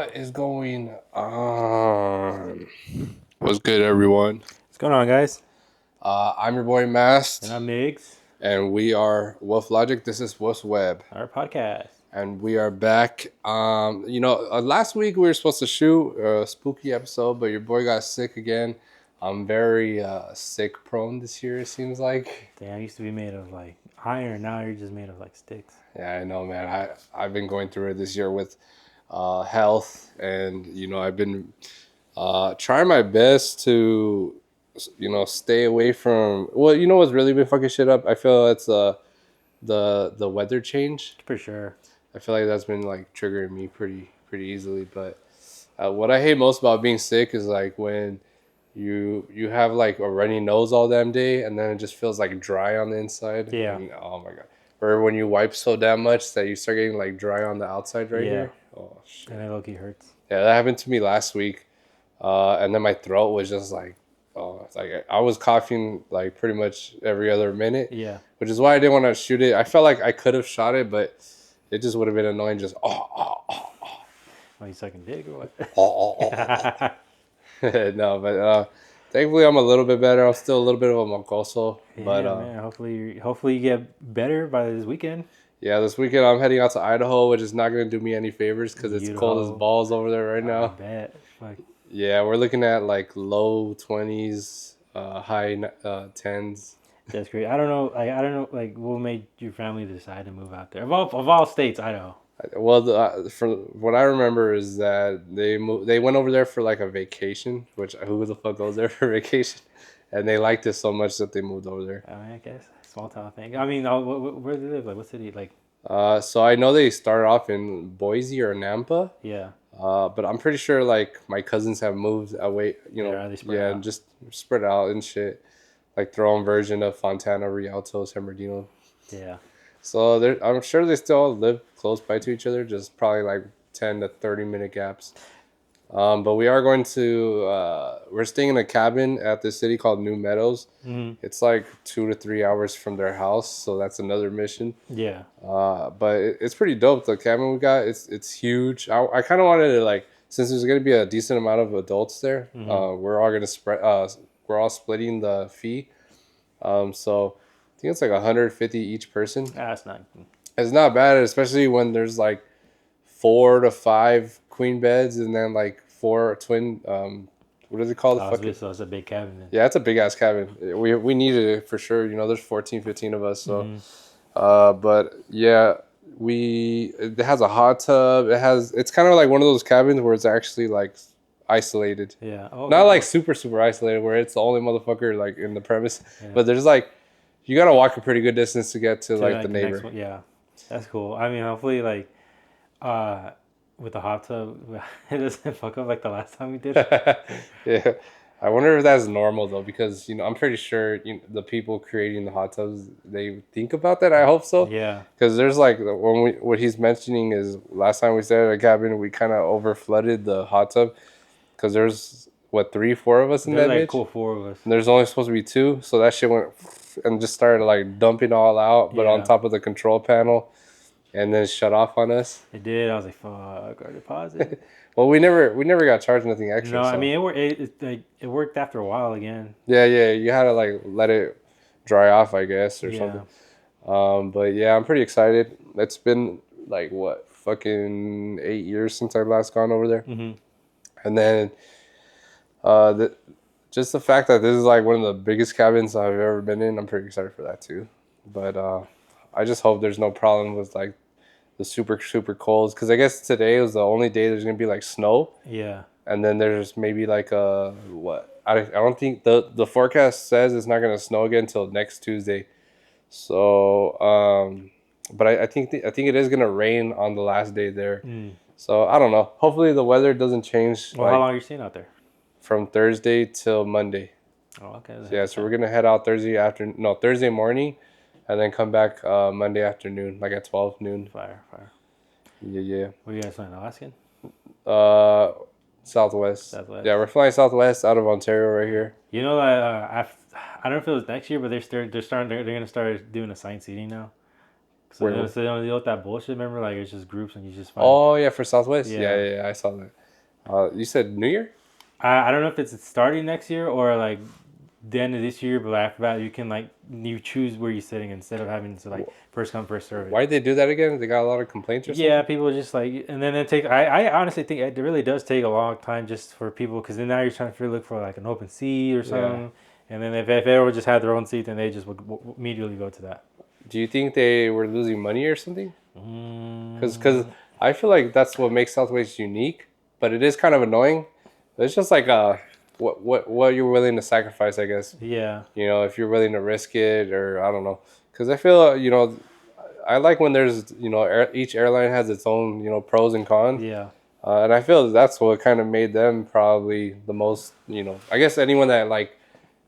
What is going on? What's good, everyone? What's going on, guys? I'm your boy Mast, And I'm Migs, and we are Woof Logik. This is Woof's Web, our podcast. and we are back. Last week we were supposed to shoot a spooky episode, but your boy got sick again. I'm very sick prone this year. It seems like. Damn, I used to be made of like iron. Now you're just made of like sticks. Yeah, I know, man. I've been going through it this year with health, and I've been trying my best to stay away from. Well, you know what's really been fucking shit up? I feel it's the weather change. For sure. I feel like that's been like triggering me pretty easily. But what I hate most about being sick is like when you have like a runny nose all damn day, and then it just feels like dry on the inside. Yeah. And, oh my god. Or when you wipe so damn much that you start getting like dry on the outside right here. Oh shit. And it low-key hurts. Yeah, that happened to me last week. And then my throat was just like, it's like I was coughing like pretty much every other minute. Yeah. Which is why I didn't want to shoot it. I felt like I could have shot it, but it just would have been annoying. Just Oh, you sucking dick or what? No, but thankfully I'm a little bit better. I'm still a little bit of a mocoso, Yeah, but man. Hopefully you get better by this weekend. yeah, this weekend I'm heading out to Idaho, which is not going to do me any favors because it's cold as balls over there right I now. bet. Fuck. Yeah, we're looking at like low 20s, high 10s. That's great. I don't know. I don't know. Like, what made your family decide to move out there? Of all states, Idaho. Well, from what I remember is that they went over there for like a vacation, which who the fuck goes there for vacation? And they liked it so much that they moved over there. I mean, I guess small town thing. I mean, where do they live? Like, what city? Like, So I know they started off in Boise or Nampa, yeah. but I'm pretty sure like my cousins have moved away, Yeah, they spread and out. just spread out and shit, like their own version of Fontana, Rialto, San Bernardino. Yeah. So I'm sure they still live close by to each other, just probably like 10 to 30-minute gaps. But we are going to, we're staying in a cabin at this city called New Meadows. Mm-hmm. It's like 2 to 3 hours from their house, so that's another mission. Yeah. But it's pretty dope. The cabin we got, it's huge. I kind of wanted to like, since there's going to be a decent amount of adults there, we're all going to we're all splitting the fee. So I think it's like 150 each person. That's not. It's not bad, especially when there's like 4 to 5 queen beds and then like 4 twin. What is it called? Oh, so it's a big cabin. Then. Yeah, it's a big ass cabin. We needed it for sure. There's 14, 15 of us. So, but yeah, it has a hot tub. It's kind of like one of those cabins where it's actually like isolated. Yeah. Oh, Not like super isolated where it's the only motherfucker like in the premise, Yeah. but there's like you gotta walk a pretty good distance to get to like the next neighbor. one. Yeah, that's cool. I mean, hopefully, like, with the hot tub, it doesn't fuck up like the last time we did it. Yeah, I wonder if that's normal though, because I'm pretty sure the people creating the hot tubs they think about that. I hope so. Yeah. Because there's like what he's mentioning is last time we stayed at a cabin, we kind of over flooded the hot tub because there's what 3, 4 of us in There's that like bitch. cool 4 of us. And there's only supposed to be 2, so that shit went and just started like dumping all out, but on Yeah. top of the control panel, and then shut off on us. It did. I was like, fuck, our deposit. Well, we never got charged nothing extra. No, so. I mean, it worked after a while again. Yeah, you had to like let it dry off, I guess, or Yeah. something. But yeah, I'm pretty excited. It's been like what fucking 8 years since I last gone over there, and then just the fact that this is like one of the biggest cabins I've ever been in, I'm pretty excited for that too. But I just hope there's no problem with like the super cold, because I guess today was the only day there's gonna be like snow. Yeah. And then there's maybe like I don't think the forecast says it's not gonna snow again until next Tuesday. So but I think it is gonna rain on the last day there. So I don't know. Hopefully the weather doesn't change. Well, how long are you staying out there? From Thursday till Monday. Oh, okay. Yeah, so we're gonna head out Thursday morning, and then come back Monday afternoon, like at 12 noon. Fire. Yeah. Where you guys flying? Alaskan? Southwest. Yeah, we're flying Southwest out of Ontario right here. You know that I don't know if it was next year, but they're gonna start doing a sightseeing now. So Where? they don't deal with that bullshit. Remember, like it's just groups and you just find. Oh yeah, for Southwest. Yeah, Yeah. yeah, yeah, I saw that. You said New Year? I don't know if it's starting next year or like the end of this year, but after that you can like you choose where you're sitting instead of having to like first come first serve it. Why did they do that again? They got a lot of complaints or Yeah, something? people just like, and then it take. I honestly think it really does take a long time just for people because then now you're trying to look for like an open seat or Yeah. something, and then if they would just had their own seat, then they just would immediately go to that. Do you think they were losing money or something? Because Mm, I feel like that's what makes Southwest unique, but it is kind of annoying. It's just like what you're willing to sacrifice, I guess. yeah, You know, if you're willing to risk it, or I don't know. Because I feel I like when there's each airline has its own pros and cons. yeah. And I feel that's what kind of made them probably the most, I guess anyone that like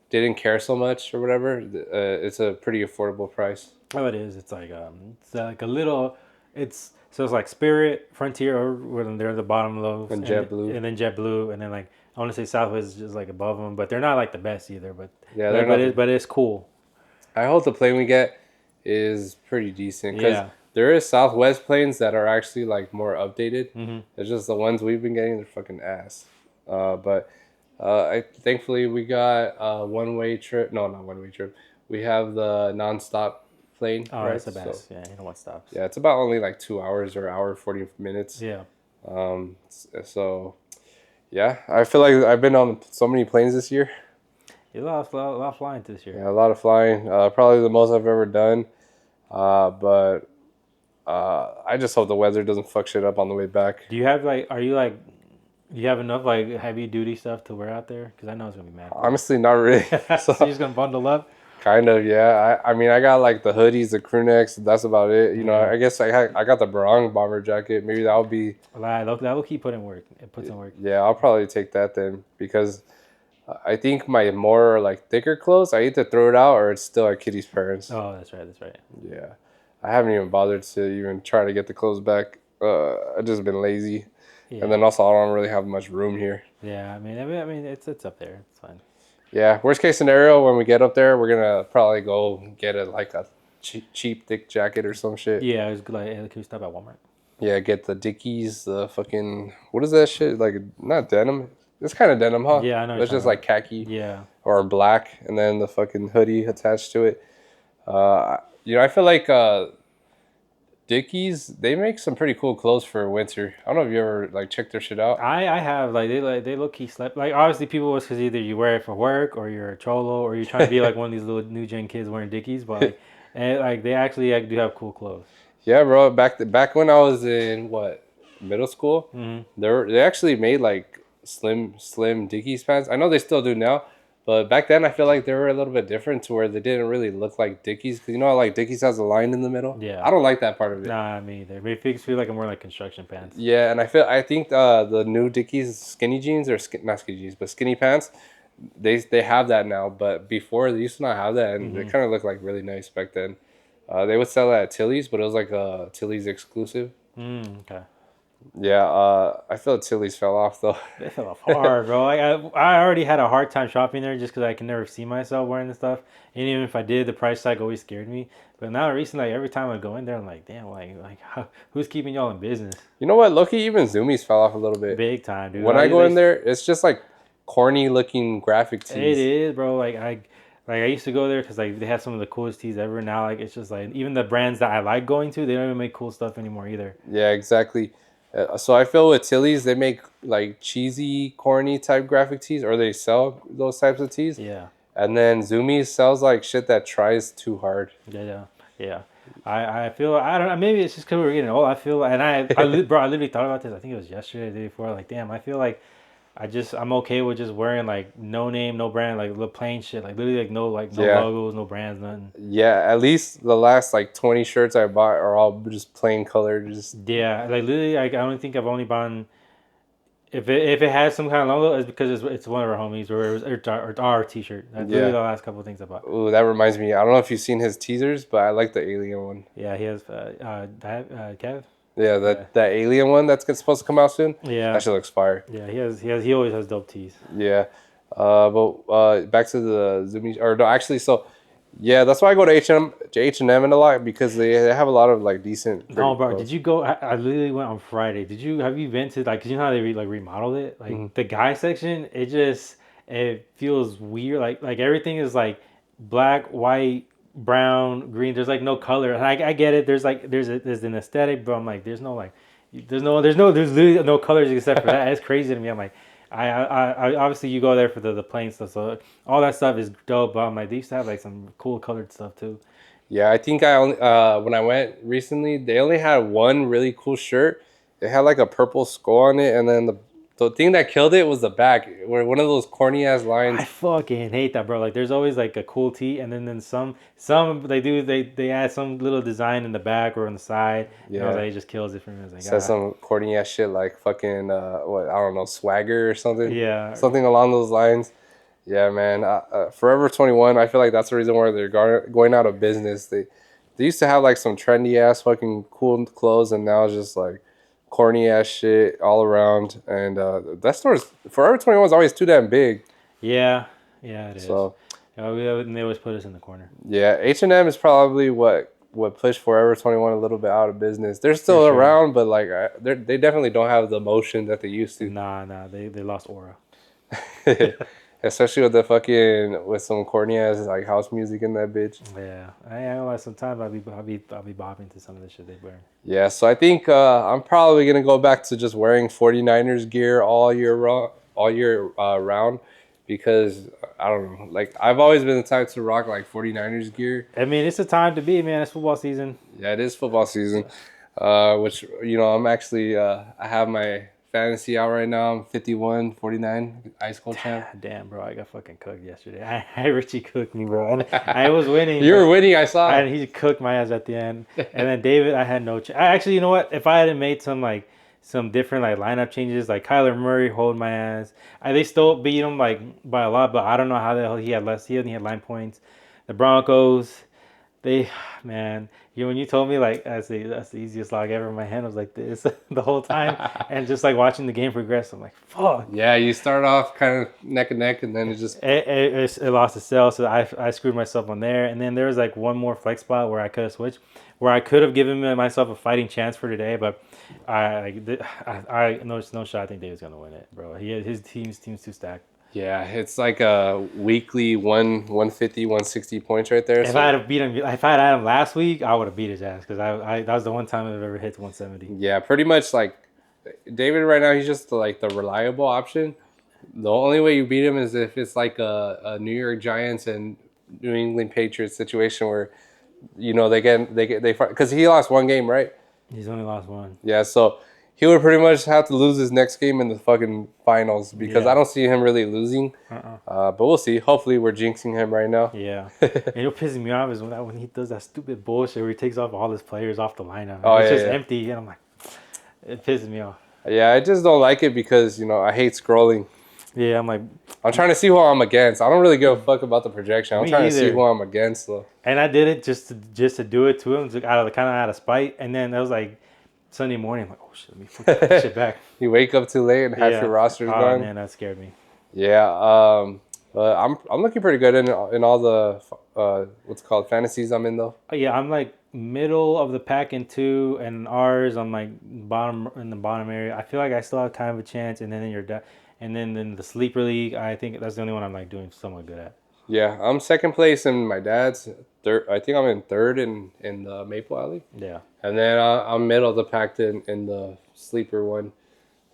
didn't care so much or whatever, it's a pretty affordable price. Oh, it is. It's like a little. It's so it's like Spirit, Frontier, or when they're the bottom lows, And JetBlue. and then JetBlue, and then like I want to say Southwest is just like above them, but they're not like the best either. Yeah, they're not. But it's cool. I hope the plane we get is pretty decent because Yeah. there is Southwest planes that are actually like more updated. Hmm. It's just the ones we've been getting, they're fucking ass. But I thankfully we got a one way trip. No, not one way trip. We have the nonstop plane, Oh, right? that's the So best. Yeah, you know what stops. yeah, it's about only like 2 hours or hour 40 minutes. Yeah. So yeah, I feel like I've been on so many planes this year. You lost a lot of flying this year. Yeah, a lot of flying. Probably the most I've ever done. But I just hope the weather doesn't fuck shit up on the way back. Do you have like? Are you like? Do you have enough like heavy duty stuff to wear out there? Because I know it's gonna be mad cold. Honestly, not really. So So you're just gonna bundle up. kind of, yeah. I mean, I got like the hoodies, the crew necks. That's about it. Yeah. I guess I got the barong bomber jacket. Maybe that'll be. That will keep putting work. It puts in work. Yeah, I'll probably take that then because I think my more like thicker clothes, I either throw it out or it's still at Kitty's parents. Oh, that's right. That's right. Yeah, I haven't even bothered to even try to get the clothes back. I've just been lazy, Yeah. and then also I don't really have much room here. Yeah. I mean, it's up there. It's fine. Yeah, worst case scenario, when we get up there, we're gonna probably go get a cheap thick jacket or some shit. Yeah, it was like, hey, can we stop at Walmart? Yeah, get the Dickies, the fucking what is that shit? Like not denim. It's kind of denim, huh? Yeah, I know what It's you're just talking like khaki Yeah. or black, and then the fucking hoodie attached to it. I feel like Dickies, they make some pretty cool clothes for winter. I don't know if you ever like checked their shit out. I have they look key slept like obviously people was because either you wear it for work or you're a cholo or you're trying to be like one of these little new gen kids wearing Dickies, but like and like they actually like, do have cool clothes. Yeah, bro. Back when I was in middle school, they actually made like slim Dickies pants. I know they still do now, but back then I feel like they were a little bit different to where they didn't really look like Dickies. Cause how like Dickies has a line in the middle. Yeah. I don't like that part of it. Nah, me either. It makes me feel like I'm wearing like construction pants. Yeah, and I think the new Dickies skinny jeans or not skinny jeans but skinny pants, they have that now. But before they used to not have that, and they kind of looked like really nice back then. They would sell that at Tilly's, but it was like a Tilly's exclusive. Okay. Yeah, I feel Tilly's fell off though. They fell off hard, bro. Like I already had a hard time shopping there just because I can never see myself wearing the stuff. And even if I did, the price tag always scared me. But now recently, like, every time I go in there, I'm like, damn, who's keeping y'all in business? You know what? Loki, even Zoomies fell off a little bit. Big time, dude. When I go in there, it's just like corny looking graphic tees. It is, bro. I used to go there because like they had some of the coolest tees ever. Now like it's just like even the brands that I like going to, they don't even make cool stuff anymore either. Yeah, exactly. So I feel with Tilly's, they make like cheesy, corny type graphic tees, or they sell those types of tees. Yeah. And then Zoomies sells like shit that tries too hard. Yeah. I feel I don't know. Maybe it's just because we're getting old. I feel and I literally thought about this. I think it was yesterday, the day before. Like, damn, I feel like I'm okay with just wearing like no name, no brand, like little plain shit, like literally like no logos, no brands, nothing. Yeah, at least the last like 20 shirts I bought are all just plain color. Just Yeah, like literally, I don't think I've only bought. If it has some kind of logo, it's because it's one of our homies or our T-shirt. That's literally the last couple of things I bought. Ooh, that reminds me. I don't know if you've seen his teasers, but I like the alien one. Yeah, he has Kev. Yeah, that alien one that's supposed to come out soon. Yeah, that shit looks fire. Yeah, he always has dope tees. Yeah, but back to the Zoomies, or no, actually, so Yeah, that's why I go to H&M a lot because they have a lot of like decent, pretty No, bro. Did clothes. you go? I literally went on Friday. Have you been to like? Cause you know how they like remodeled it. Like Hmm. the guy section, it feels weird. Like everything is like black, white, brown, green. There's like no color. And I get it. There's an aesthetic, but I'm like there's literally no colors except for that. It's crazy to me. I'm like. I obviously you go there for the plain stuff, so all that stuff is dope. But I'm like, they used to have like some cool colored stuff too. Yeah, I think I only when I went recently, they only had one really cool shirt. It had like a purple skull on it, and then the thing that killed it was the back, where one of those corny ass I lines. fucking hate that, bro. Like, there's always like a cool tee, and then some they add some little design in the back or on the side, and I was Yeah, like, it just kills it for me. I was like, says some corny ass shit like fucking what, I don't know, swagger or something, yeah, something along those lines. Yeah, man. Forever 21. I feel like that's the reason why they're going out of business. They used to have like some trendy ass fucking cool clothes, and now it's just like corny ass shit all around. And that store's Forever 21 is always too damn big. yeah, yeah, it is. So And they always put us in the corner yeah, H&M is probably what pushed Forever 21 a little bit out of business. They're for still sure. around, but like they definitely don't have the motion that they used to. Nah, they lost aura. Especially with the fucking with some corny ass like house music in that bitch. Yeah, I ain't gonna lie. Sometimes I'll be bopping to some of the shit they wear. Yeah, so I think I'm probably gonna go back to just wearing 49ers gear all year round, because I don't know, like I've always been the type to rock like 49ers gear. I mean, it's the time to be, man. It's football season. Yeah, it is football season, So, which I'm actually I have my fantasy out right now. I'm 51-49 ice cold champ. damn, bro, I got fucking cooked yesterday. Richie cooked me, bro, and I was winning, You but were winning, I saw. and he cooked my ass at the end. And then David, I had no. I actually, you know what? If I hadn't made some different like lineup changes, like Kyler Murray hold my ass. They still beat him like by a lot, but I don't know how the hell he had less. He only had 9 points. The Broncos, they, man, when you told me like that's the easiest log ever, my hand was like this the whole time, and just like watching the game progress, I'm like, fuck. Yeah, you start off kind of neck and neck, and then it just It lost its sell, so I screwed myself on there. And then there was like one more flex spot where I could have switched, where I could have given myself a fighting chance for today, but I no shot. I think David's gonna win it, bro. His team's too stacked. yeah, it's like a weekly 150, 160 points right there. If I So had beat him, if I had him last week, I would have beat his ass because I that was the one time I've ever hit 170. yeah, pretty much like David right now, he's just like the reliable option. The only way you beat him is if it's like a New York Giants and New England Patriots situation where they because he lost one game, right? He's only lost one. Yeah, so he would pretty much have to lose his next game in the fucking finals, because I Yeah. don't see him really losing. Uh-uh. But we'll see. Hopefully, we're jinxing him right now. Yeah. And what pisses me off is when he does that stupid bullshit where he takes off all his players off the lineup. Oh, It's yeah, just yeah. empty, and I'm like, it pisses me off. Yeah, I just don't like it because I hate scrolling. Yeah, I'm like, I'm trying to see who I'm against. I don't really give a fuck about the projection. I'm me trying to see either. who I'm against, though. And I did it just to do it to him, out of spite. And then that was like Sunday morning. I'm like, oh shit, let me put this shit back. You wake up too late and half Yeah. your roster's Oh gone. man, that scared me. Yeah, but I'm looking pretty good in all the what's it called, fantasies I'm in, though. Yeah, I'm like middle of the pack in two, and ours I'm like bottom in the bottom area. I feel like I still have kind of a chance, and then and then in the sleeper league, I think that's the only one I'm like doing somewhat good at. Yeah, I'm second place in my dad's. Third, I think I'm in third in the Maple Alley, Yeah. and then I'm middle of the pack in the sleeper one.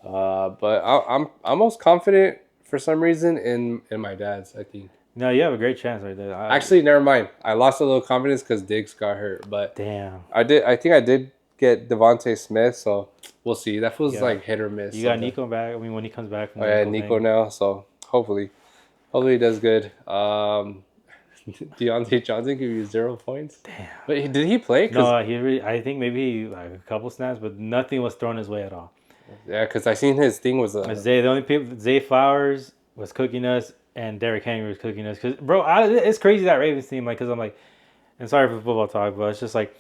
But I'm most confident for some reason in my dad's, I think. No, you have a great chance right there. Actually, never mind. I lost a little confidence because Diggs got hurt, but Damn. I think I did get Devontae Smith, so we'll see. That feels Yeah. like hit or miss. You got sometimes. Nico back. I mean, when he comes back from Oh the yeah, ankle Nico thing. now. So hopefully he does good. Deontay Johnson gave you 0 points. Damn. But did he play? No, I think maybe like a couple snaps, but nothing was thrown his way at all. Because I seen his thing was The only people, Zay Flowers was cooking us, and Derrick Henry was cooking us. Cause bro, it's crazy that Ravens team. Like, cause I'm like, and sorry for football talk, but it's just like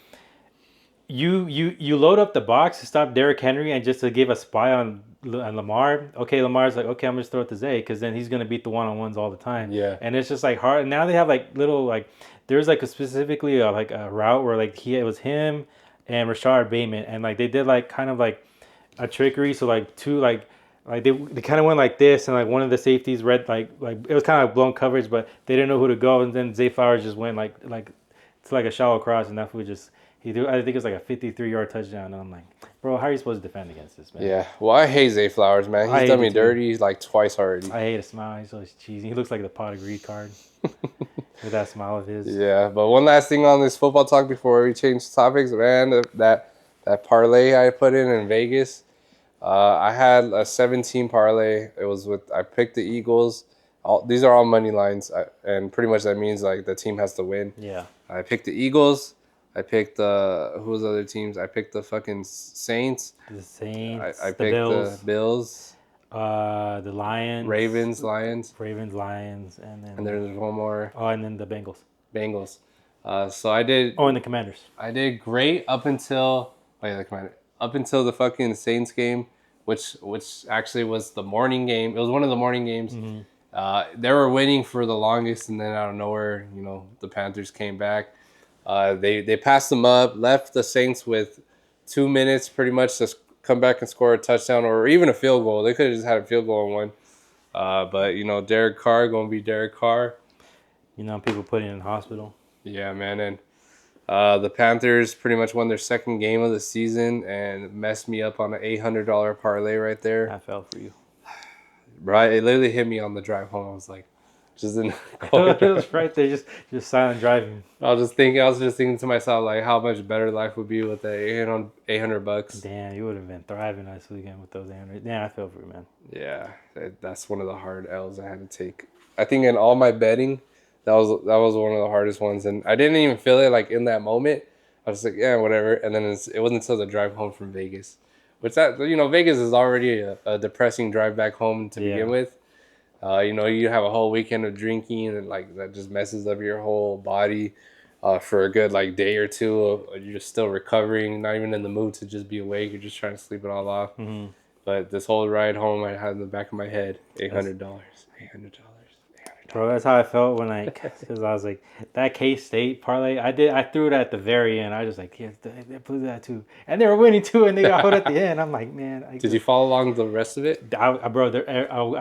you load up the box to stop Derrick Henry and just to give a spy on Lamar. Okay, Lamar's like, okay, I'm just throw it to Zay because then he's gonna beat the one-on-ones all the time. Yeah. And it's just like hard. Now they have like little like there's like a specifically like a route where like it was him and Rashard Bateman and like they did like kind of like a trickery. So like two like they kind of went like this and like one of the safeties read like it was kind of like blown coverage, but they didn't know who to go and then Zay Flowers just went like it's like a shallow cross and that fool just he threw I think it was like a 53-yard touchdown and I'm like, bro, how are you supposed to defend against this man? Yeah. Well, I hate Zay Flowers, man. I He's hate done me it too. dirty like twice already. I hate a smile. He's always cheesy. He looks like the pot of greed card with that smile of his. Yeah. But one last thing on this football talk before we change topics, man. That parlay I put in Vegas. I had a 17 parlay. It was I picked the Eagles. These are all money lines, and pretty much that means like the team has to win. Yeah. I picked the Eagles. I picked who was the other teams? I picked the fucking Saints. The Saints. I The picked Bills. the Bills. The Lions. Ravens, Lions, Lions, and then. and there's one more. Oh, and then the Bengals. Bengals. So I did. Oh, and the Commanders. I did great up until the Commander. Up until the fucking Saints game, which actually was the morning game. It was one of the morning games. Mm-hmm. They were winning for the longest, and then out of nowhere, the Panthers came back. They passed them up, left the Saints with 2 minutes pretty much to come back and score a touchdown or even a field goal. They could have just had a field goal and won. But Derek Carr gonna be Derek Carr. People putting in the hospital. Yeah, man, and the Panthers pretty much won their second game of the season and messed me up on an $800 parlay right there. I fell for you. Right, it literally hit me on the drive home. I was like, just in the It corner. was right there, just silent driving. I was just thinking to myself like how much better life would be with the $800. Damn, you would have been thriving this weekend with those 800. Damn, I fell for you, man. Yeah, that's one of the hard L's I had to take. I think in all my betting, that was one of the hardest ones, and I didn't even feel it like in that moment. I was like, yeah, whatever. And then it wasn't until the drive home from Vegas, which Vegas is already a depressing drive back home to begin with. You have a whole weekend of drinking and like that just messes up your whole body for a good like day or two. You're just still recovering, not even in the mood to just be awake. You're just trying to sleep it all off. Mm-hmm. But this whole ride home, I had in the back of my head $800. $800. Bro, that's how I felt when because I was like, that K-State parlay, I threw it at the very end. I was just like, yeah, they blew that too. And they were winning too, and they got hit at the end. I'm like, man. Did you follow along the rest of it? I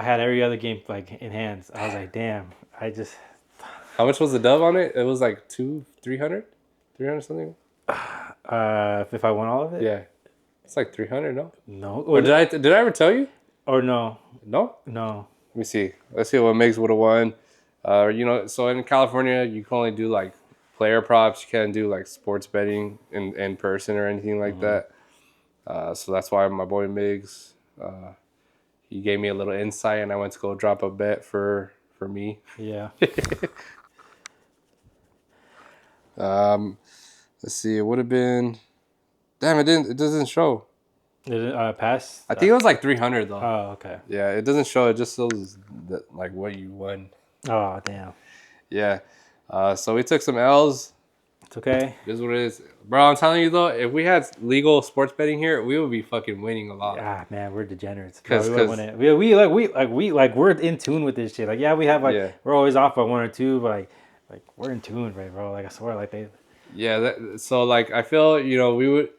had every other game like in hands. I was like, damn. How much was the dub on it? It was like 300 something? If I won all of it? Yeah. It's like 300, no? No. Or did I ever tell you? Or no. No? No. Let me see. Let's see what Migs would have won. So in California, you can only do like player props. You can't do like sports betting in person or anything like that. So that's why my boy Migs, he gave me a little insight, and I went to go drop a bet for me. Yeah. Let's see. It would have been. Damn, it doesn't show. Did it pass? I think it was like 300 though. Oh, okay. Yeah, it doesn't show. It just shows like what you won. Oh, damn. Yeah. So we took some L's. It's okay. This is what it is, bro. I'm telling you though, if we had legal sports betting here, we would be fucking winning a lot. Ah, man, we're degenerates. Cause we're in tune with this shit. Like, yeah, we have we're always off by one or two, but like we're in tune, right, bro? Like I swear, like they. Yeah. So like I feel we would.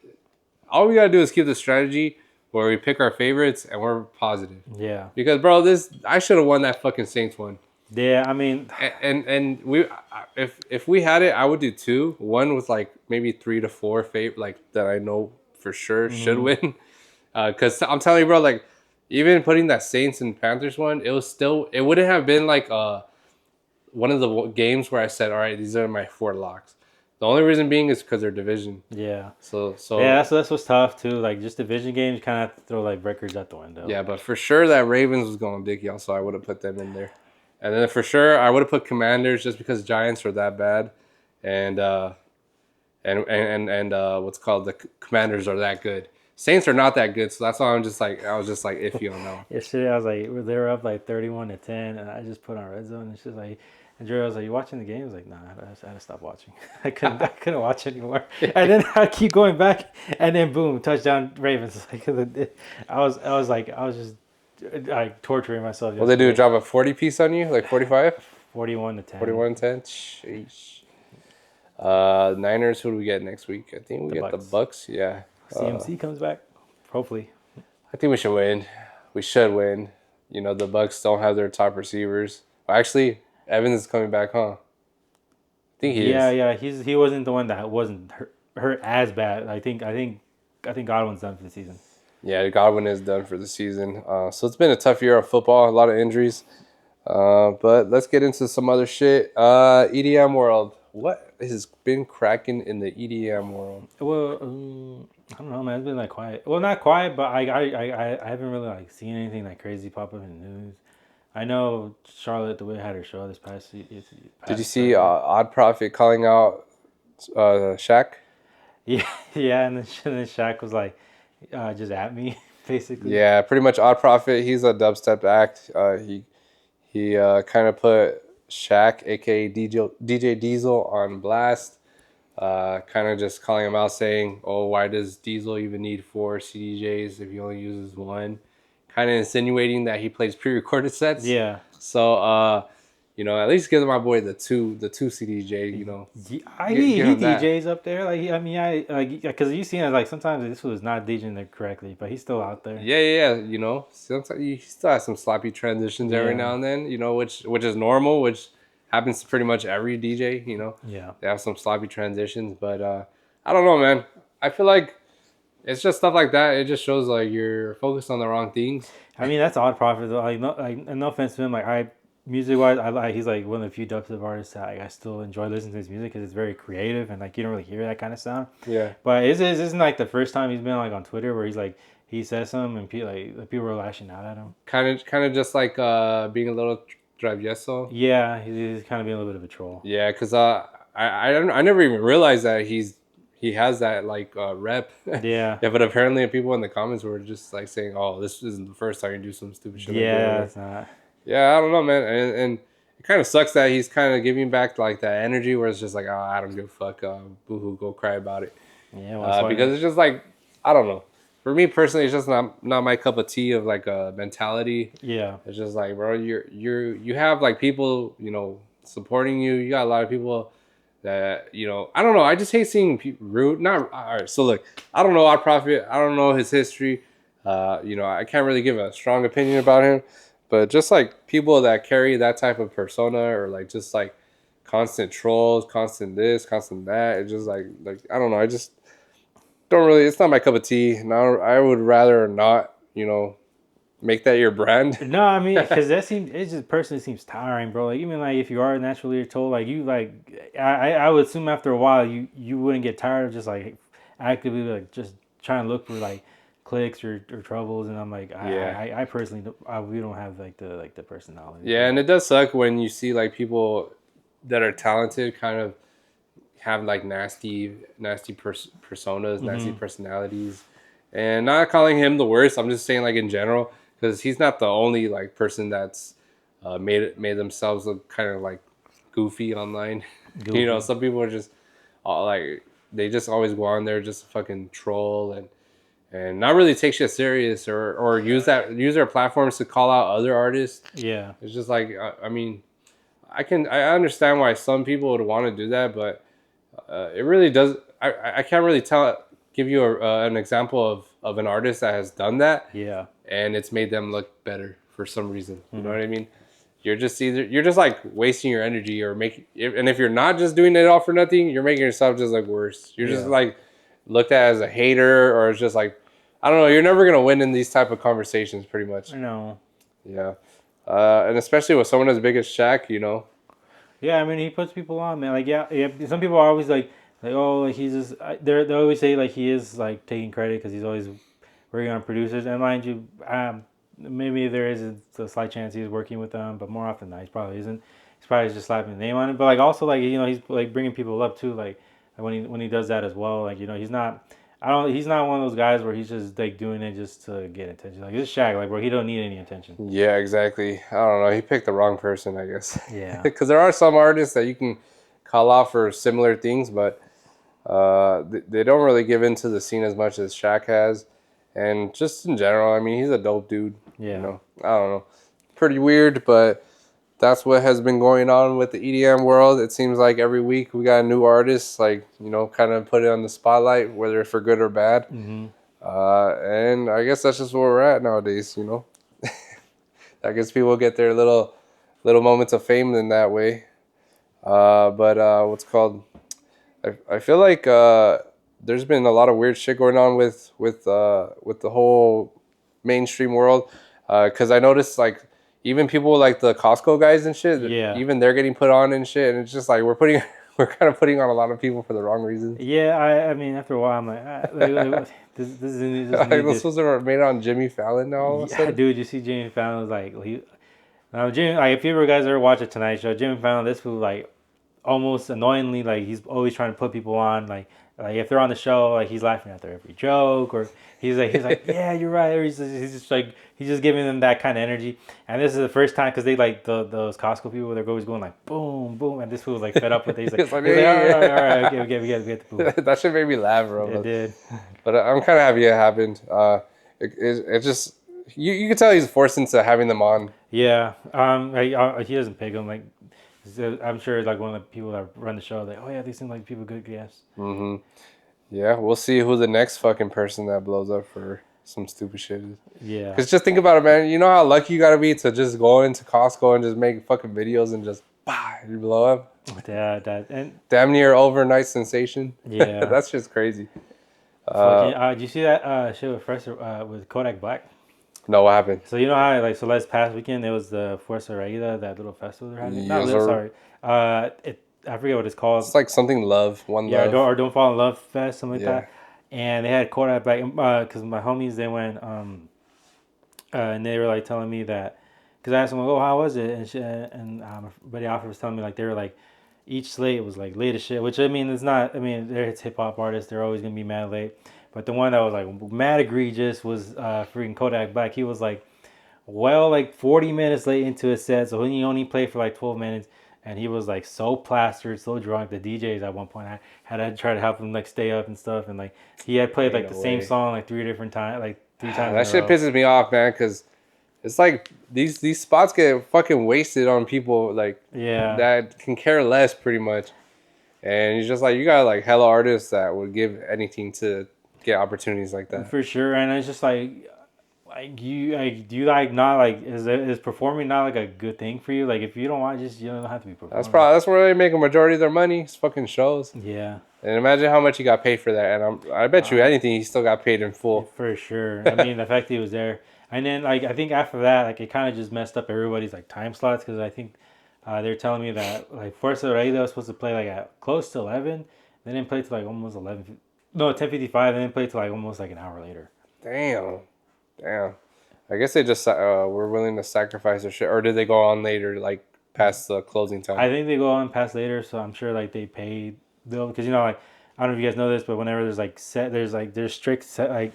All we gotta do is keep the strategy where we pick our favorites and we're positive. Yeah. Because bro, I should have won that fucking Saints one. Yeah, I mean, and if we had it, I would do two. One with like maybe 3 to 4 like that I know for sure should win. Because I'm telling you, bro, like even putting that Saints and Panthers one, it wouldn't have been like one of the games where I said, all right, these are my 4 locks. The only reason being is because they're division. Yeah. So yeah, that's what's tough too. Like just division games, you kind of have to throw like records out the window. Yeah, but for sure that Ravens was going dick y'all, so I would have put them in there. And then for sure I would have put Commanders just because Giants are that bad, and what's called the Commanders are that good. Saints are not that good, so that's why I was just like iffy on that one. Yesterday I was like they were up like 31-10, and I just put on red zone. And it's just like, And Dre was like, "You watching the game?" I was like, "Nah, I had to stop watching. I couldn't watch anymore." And then I keep going back, and then boom, touchdown Ravens. Like I was just like torturing myself Well, they do a yesterday. drop a 40 piece on you, like 45, 41-10, 41-10. Sheesh. Niners. Who do we get next week? I think we the get the Bucks. Bucks. Yeah. CMC comes back, hopefully. I think we should win. We should win. You know, the Bucks don't have their top receivers. Actually, Evans is coming back, huh? I think he Yeah, is. yeah. He wasn't the one that wasn't hurt as bad. I think Godwin's done for the season. Yeah, Godwin is done for the season. So it's been a tough year of football, a lot of injuries. But let's get into some other shit. EDM world. What has been cracking in the EDM world? Well, I don't know, man. It's been like quiet. Well, not quiet, but I haven't really like seen anything like crazy pop up in the news. I know Charlotte the way had her show this Did you past see Odd Profit calling out Shaq? yeah, yeah, and then Shaq was like, just at me basically. Yeah, pretty much Odd Profit. He's a dubstep act. He kind of put Shaq, aka DJ Diesel, on blast. Kind of just calling him out, saying, "Oh, why does Diesel even need 4 CDJs if he only uses one?" Kind of insinuating that he plays pre-recorded sets. Yeah. So, at least give my boy the two CDJ. He Give him that. DJs up there. Like I mean, because you seen it like sometimes this was not DJing there correctly, but he's still out there. Yeah, yeah, yeah. Sometimes you still have some sloppy transitions every Yeah, now and then. Which is normal, which happens to pretty much every DJ. yeah. They have some sloppy transitions, but I don't know, man. I feel like it's just stuff like that. It just shows like you're focused on the wrong things. I mean, that's odd profit though. No offense to him. Music wise, I like he's like one of the few dubstep artists that I still enjoy listening to his music because it's very creative and like you don't really hear that kind of sound. Yeah, But isn't like the first time he's been like on Twitter where he's like he says something and people are lashing out at him. kind of just like being a little travieso. Yeah, he's kind of being a little bit of a troll. Yeah, cause I never even realized that he has that like rep. Yeah, Yeah, but apparently people in the comments were just like saying, "Oh, this isn't the first time you do some stupid shit like yeah, that." it's not. Yeah, I don't know, man, and it kind of sucks that he's kind of giving back like that energy where it's just like, "Oh, I don't give a fuck, boohoo, go cry about it," Yeah, well, that's why. because it's just like I don't know. For me personally, it's just not my cup of tea of like a mentality. Yeah, It's just like, bro, you have like people, supporting you. You got a lot of people that, I don't know. I just hate seeing people rude. Not all right. So look, I don't know Odd Prophet. I don't know his history. I can't really give a strong opinion about him. But just like people that carry that type of persona or like just like constant trolls, constant this, constant that. It's just like I don't know. I just don't really. It's not my cup of tea. Now I would rather not. Make that your brand. no, I mean, because it just personally seems tiring, bro. Like even like if you are naturally told, like you like, I would assume after a while you wouldn't get tired of just like actively like just trying to look for like clicks or troubles, and I'm like, Yeah. I personally we don't have like the personality for Yeah, and that. it does suck when you see like people that are talented kind of have like nasty personas, nasty Mm-hmm. personalities. And not calling him the worst, I'm just saying like in general because he's not the only like person that's made themselves look kind of like goofy online. Goofy. Some people are just like they just always go on there just to fucking troll and not really take shit serious or use their platforms to call out other artists. Yeah. It's just like I mean, I understand why some people would want to do that, but it really does. I can't really give you an example of an artist that has done that Yeah. and it's made them look better for some reason. You know Mm-hmm. what I mean? You're just like wasting your energy or and if you're not just doing it all for nothing, you're making yourself just like worse. You're just Yeah. like looked at as a hater or it's just like I don't know. You're never gonna win in these type of conversations, pretty much. I know. Yeah, and especially with someone as big as Shaq. Yeah, I mean, he puts people on, man. Like, yeah, yeah. Some people are always like, oh, like he's just. They always say like he is like taking credit because he's always working on producers. And mind you, maybe there is a slight chance he's working with them, but more often than not, he probably isn't. He's probably just slapping the name on it. But like also like he's like bringing people up too. Like when he does that as well. Like he's not. I don't. He's not one of those guys where he's just like doing it just to get attention. Like it's Shaq, like bro, he don't need any attention. Yeah, exactly. I don't know. He picked the wrong person, I guess. Yeah. Because there are some artists that you can call out for similar things, but they don't really give into the scene as much as Shaq has. And just in general, I mean, he's a dope dude. You Yeah. know, I don't know. Pretty weird, but that's what has been going on with the EDM world. It seems like every week we got a new artist, like, kind of put it on the spotlight, whether for good or bad. Mm-hmm. And I guess that's just where we're at nowadays. I guess people get their little moments of fame in that way. But what's called? I feel like there's been a lot of weird shit going on with the whole mainstream world. Because I noticed like even people like the Costco guys and shit, Yeah. even they're getting put on and shit, and it's just like we're kind of putting on a lot of people for the wrong reasons. Yeah. I mean, after a while, I'm like, this Like need those this. fools are made on Jimmy Fallon now all of a Yeah, sudden. dude. You see, Jimmy Fallon was like he. Now, Jimmy, like if you ever guys ever watch a Tonight Show, Jimmy Fallon, this fool like almost annoyingly like he's always trying to put people on like if they're on the show like he's laughing at their every joke or he's like yeah you're right or he's just like he's just giving them that kind of energy and this is the first time because they like those Costco people they're always going like boom boom and this fool was like fed up with it It's like, he's like hey, all right okay we get the poop that shit made me laugh, bro. it did But I'm kind of happy it happened. It just you can tell he's forced into having them on. yeah he doesn't pick them like so I'm sure like one of the people that run the show like oh yeah they seem like people good guests Hmm. Yeah, we'll see who the next fucking person that blows up for some stupid shit is. yeah Cause just think about it, man. You know how lucky you gotta be to just go into Costco and just make fucking videos and just bah, you blow up. that and Damn near overnight sensation. yeah. That's just crazy. Fucking, did you see that shit with with Kodak Black? No, what happened? So you know how like so last past weekend it was the Fuerza Regida, that little festival they're having. Not Yes, little, sir. sorry. I forget what it's It's called. like something love, one Yeah, love. Don't Fall in Love Fest, something like Yeah. that. And they had Kodak Black because my homies they went and they were like telling me that because I asked them like, oh how was it and shit and buddy Alfred was telling me like they were like each slate was like late as shit, which I mean it's not. I mean they're hip hop artists, they're always gonna be mad late. But the one that was like mad egregious was freaking Kodak Black. He was like, well, like 40 minutes late into his set, so he only played for like 12 minutes, and he was like so plastered, so drunk. The DJs at one point I had to try to help him like stay up and stuff, and like he had played Ain't like the no same way. song like three different times, like three times in That a shit row. pisses me off, man, because it's like these spots get fucking wasted on people like Yeah, that can care less pretty much. And it's just like you got like hella artists that would give anything to get opportunities like that. for sure. And it's just like you like do you like not like is performing not like a good thing for you? Like if you don't want just you don't have to be performing. That's where they make a majority of their money. It's fucking shows. Yeah. And imagine how much he got paid for that. And I bet you Uh, anything he still got paid in full. For sure. I mean, the fact that he was there, and then like I think after that, like it kind of just messed up everybody's like time slots because I think they're telling me that like Forza Horizon was supposed to play like at close to 11, they didn't play till like almost 11. No, 10:55. They didn't play till like almost like an hour later. Damn. Damn. I guess they just were willing to sacrifice their shit. Or did they go on later, like past the closing time? I think they go on past later, so I'm sure like they paid though because you know like I don't know if you guys know this, but whenever there's like there's strict set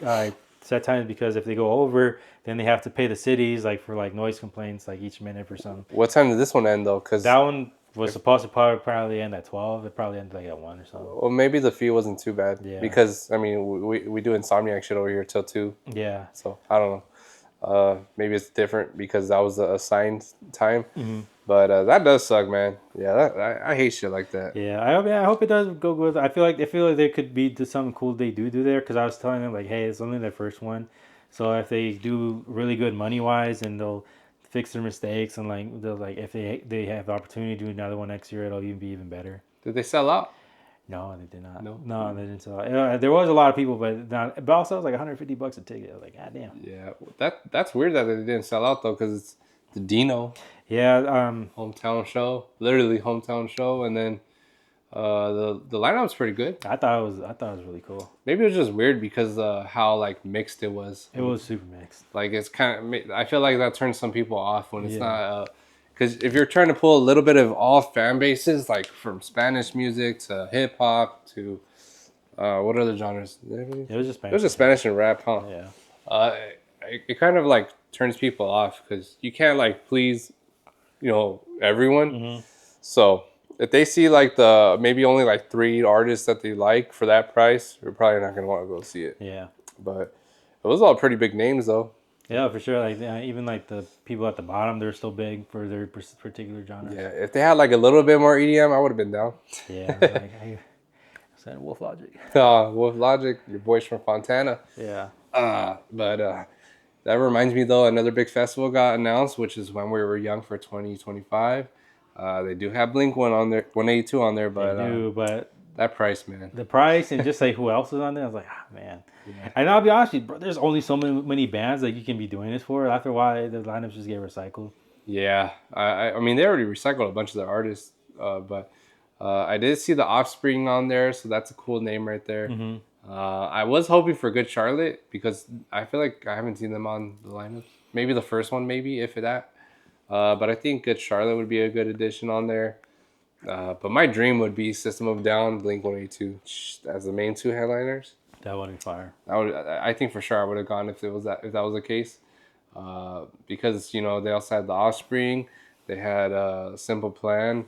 set times because if they go over, then they have to pay the cities like for like noise complaints like each minute or something. What time did this one end, though? Because, That one was supposed to probably end at 12. It probably ended like at 1 or something. well, maybe the fee wasn't too bad. Yeah. Because, I mean, we do Insomniac shit over here till 2. Yeah. So, I don't know. Maybe it's different because that was the assigned time. Hmm. But that does suck, man. Yeah, I hate shit like that. Yeah. I hope it does go good. I feel like there could be something cool they do there because I was telling them like, hey, it's only their first one, so if they do really good money wise and they'll fix their mistakes and like they'll like if they have the opportunity to do another one next year, it'll even be even better. Did they sell out? No, they did not. No? No, they didn't sell. There was a lot of people, but not. But also it was like $150 a ticket. I was like, God damn. Yeah, that's weird that they didn't sell out, though, because it's the Dino Yeah. hometown show. Literally hometown show. And then the lineup's pretty good. I thought it was really cool. Maybe it was just weird because how like mixed it was. It was super mixed. Like it's kind of. I feel like that turns some people off when it's Yeah. not. Because if you're trying to pull a little bit of all fan bases, like from Spanish music to hip hop to What other genres? It was just It was Spanish. just Spanish and rap, huh? Yeah. Uh, it kind of like turns people off because you can't like please, everyone. Hmm. So if they see like the maybe only like three artists that they like for that price, you're probably not gonna want to go see it. Yeah. But it was all pretty big names though. Yeah, for sure. Like even like the people at the bottom, they're still big for their particular genres. Yeah, if they had like a little bit more EDM, I would have been down. Yeah, like I said, Wolf Logic. Woof Logik, your boys from Fontana. Yeah. But that reminds me though, another big festival got announced, which is when we were young for 2025. They do have Blink one on there, 182 on there, They but do, but that price, man. the price and just like who else is on there, I was like, ah, man. Yeah. And I'll be honest with you, bro, there's only so many bands that you can be doing this for. After a while, the lineups just get recycled. Yeah, I mean they already recycled a bunch of their artists, but I did see the Offspring on there, so that's a cool name right there. Hmm. I was hoping for Good Charlotte because I feel like I haven't seen them on the lineup. Maybe the first one, maybe if that. But I think Good Charlotte would be a good addition on there. But my dream would be System of a Down, Blink 182 as the main two headliners. That would be fire. I think for sure I would have gone if that was the case. Because they also had the Offspring, they had a Simple Plan,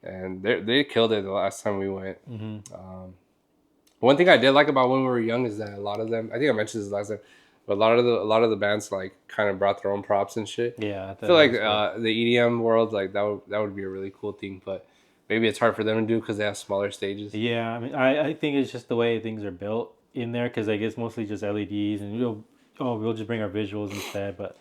and they killed it the last time we went. Hmm. One thing I did like about when we were young is that a lot of them, I think I mentioned this last time, but a lot of the bands like kind of brought their own props and shit. Yeah, I feel like cool. the EDM world, like that would be a really cool thing, but maybe it's hard for them to do because they have smaller stages. Yeah, I mean, I think it's just the way things are built in there because I guess mostly just LEDs and we'll just bring our visuals instead. But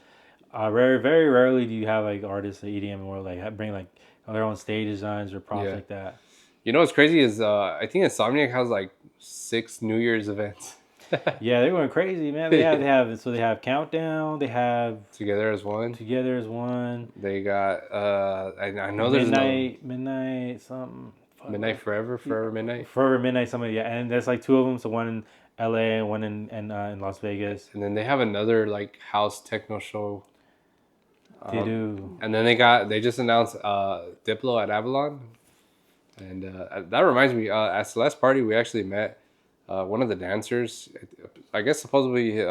very rarely do you have like artists, the EDM world, like bring like their own stage designs or props Yeah. like that. You know what's crazy is I think Insomniac has like 6 New Year's events. Yeah, they're going crazy, man. They have Countdown, they have Together as one. Together as one, They got I know there's another Midnight something, Midnight Forever, Forever Midnight. Forever Midnight something. Yeah, and there's like two of them, so one in L.A. and one in Las Vegas. And then they have another like house techno show. They do. And then they just announced Diplo at Avalon. And that reminds me, at Celeste Party, we actually met one of the dancers. I guess supposedly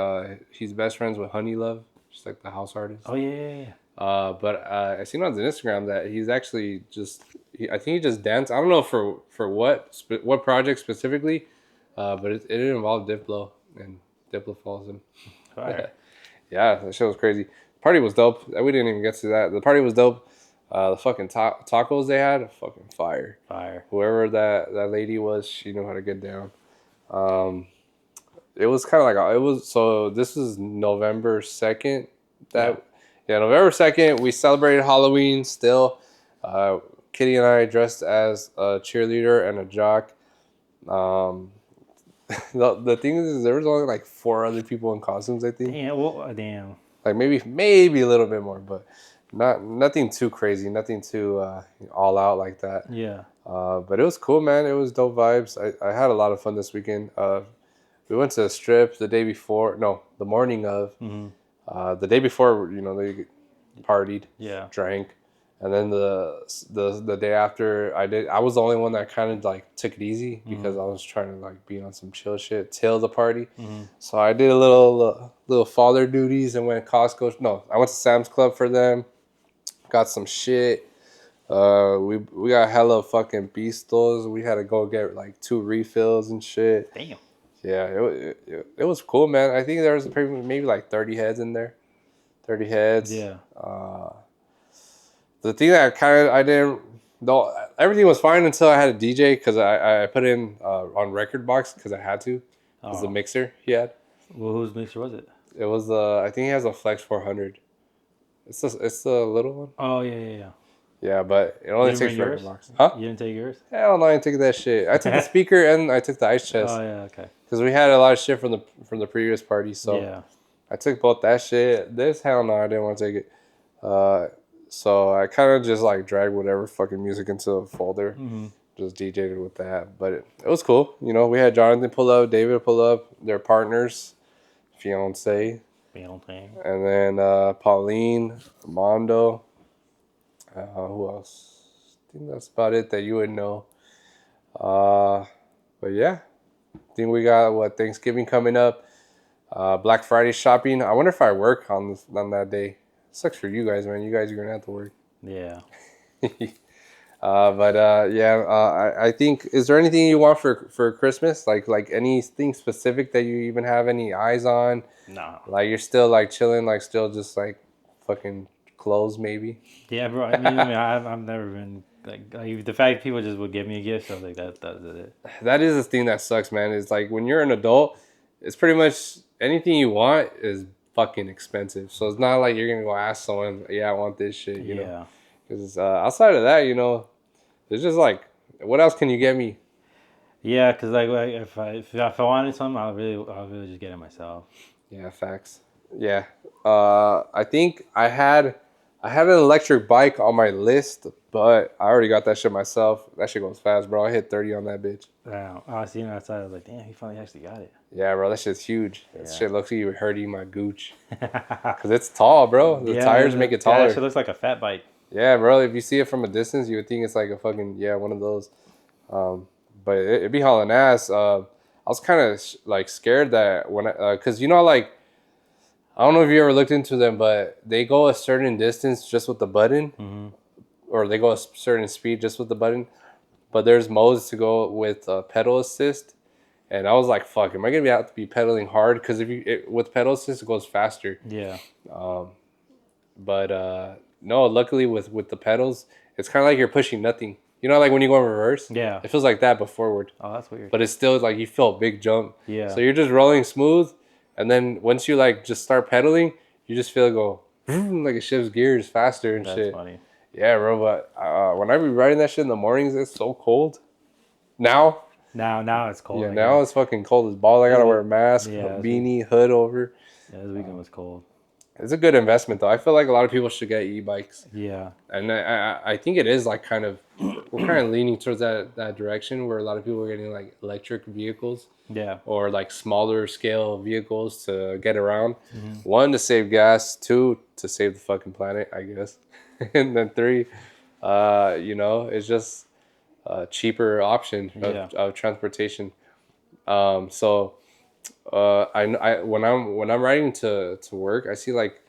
he's best friends with Honey Love, just like the house artist. Oh yeah. But I seen on his Instagram that he's actually I think he just danced. I don't know for what project specifically, but it involved Diplo, and Diplo follows him. Fire. Yeah, that shit was crazy. Party was dope. We didn't even get to that. The party was dope. The fucking tacos they had, fucking fire. Fire. Whoever that lady was, she knew how to get down. It was kind of like it was. So this is November 2nd. November 2nd. We celebrated Halloween still. Kitty and I dressed as a cheerleader and a jock. The thing is, there was only like 4 other people in costumes. I think. Damn. Well, damn. Like maybe a little bit more, but nothing too crazy, nothing too all out like that. Yeah. But it was cool, man. It was dope vibes. I had a lot of fun this weekend. We went to the strip the day before. No, the morning of. Mm-hmm. The day before, they partied, Yeah. drank, and then the day after, I was the only one that kind of like took it easy because I was trying to like be on some chill shit till the party. Mm-hmm. So I did a little father duties and went Costco. No, I went to Sam's Club for them. Got some shit. We got hella fucking pistos. We had to go get like 2 refills and shit. Damn. Yeah, it was cool, man. I think there was maybe like 30 heads in there. 30 heads. Yeah. The thing that I didn't. No, everything was fine until I had a DJ because I put in on record box because I had to. It was the mixer he had. Well, whose mixer was it? It was the I think he has a Flex 400. It's the little one. Oh yeah. Yeah, but it only You didn't takes bring record yours? box. Huh? You didn't take yours? Hell no, I didn't take that shit. I took the speaker and I took the ice chest Oh yeah. Okay. because we had a lot of shit from the previous party. So Yeah. I took both that shit. This hell no, I didn't want to take it. So I kind of just like dragged whatever fucking music into a folder. Mm-hmm. Just DJ'd with that, but it was cool. We had Jonathan pull up, David pull up, their partners, fiance, Thing. and then Pauline, Mondo. Who else? I think that's about it that you would know. But yeah, I think we got Thanksgiving coming up, Black Friday shopping. I wonder if I work on that day. Sucks for you guys, man. You guys are gonna have to work. Yeah. Yeah, I think, is there anything you want for Christmas? Like anything specific that you even have any eyes on? No. Like you're still like chilling, like still just like fucking clothes maybe. Yeah, bro. I've never been like the fact people just would give me a gift. So I was like, that's it. That is the thing that sucks, man. Is like when you're an adult, it's pretty much anything you want is fucking expensive. So it's not like you're gonna go ask someone, yeah, I want this shit, you know? Yeah. Because outside of that, you know, there's just like, what else can you get me? Yeah, cause like if I wanted something, I'll really just get it myself. Yeah, facts. Yeah. I think I had an electric bike on my list, but I already got that shit myself. That shit goes fast, bro. I hit 30 on that bitch. Wow. I was seeing it outside. I was like, damn, he finally actually got it. Yeah, bro, that shit's huge. That Yeah. shit looks like you hurting my gooch. Cause it's tall, bro. The tires make it Yeah, that shit taller. looks like a fat bike. Yeah, bro. If you see it from a distance, you would think it's like a fucking, yeah, one of those. Um, but it'd be hauling ass. I was kind of like scared that cause you know, like, I don't know if you ever looked into them, but they go a certain distance just with the button, Mm-hmm. or they go a certain speed just with the button. But there's modes to go with pedal assist, and I was like, "Fuck, am I gonna have to be pedaling hard?" Because with pedal assist, it goes faster. Yeah. But no, luckily with the pedals, it's kind of like you're pushing nothing. You know, like when you go in reverse, Yeah. it feels like that but forward. Oh, that's weird. But it's still like you feel a big jump. Yeah. So you're just rolling smooth, and then once you like just start pedaling, you just feel it go vroom, like it shifts gears faster and That's shit. funny. Yeah, bro. But when I be riding that shit in the mornings, it's so cold. Now, Now it's cold. yeah, I now guess. it's fucking cold as balls. I gotta wear a mask, Yeah. beanie, hood over. Yeah, this weekend was cold. It's a good investment though. I feel like a lot of people should get e-bikes, Yeah. and I think it is like kind of, we're kind of leaning towards that direction where a lot of people are getting like electric vehicles Yeah. or like smaller scale vehicles to get around. Mm-hmm. One, to save gas. Two, to save the fucking planet, I guess. And then three, you know, it's just a cheaper option Yeah. of transportation. So when I'm riding to work, I see like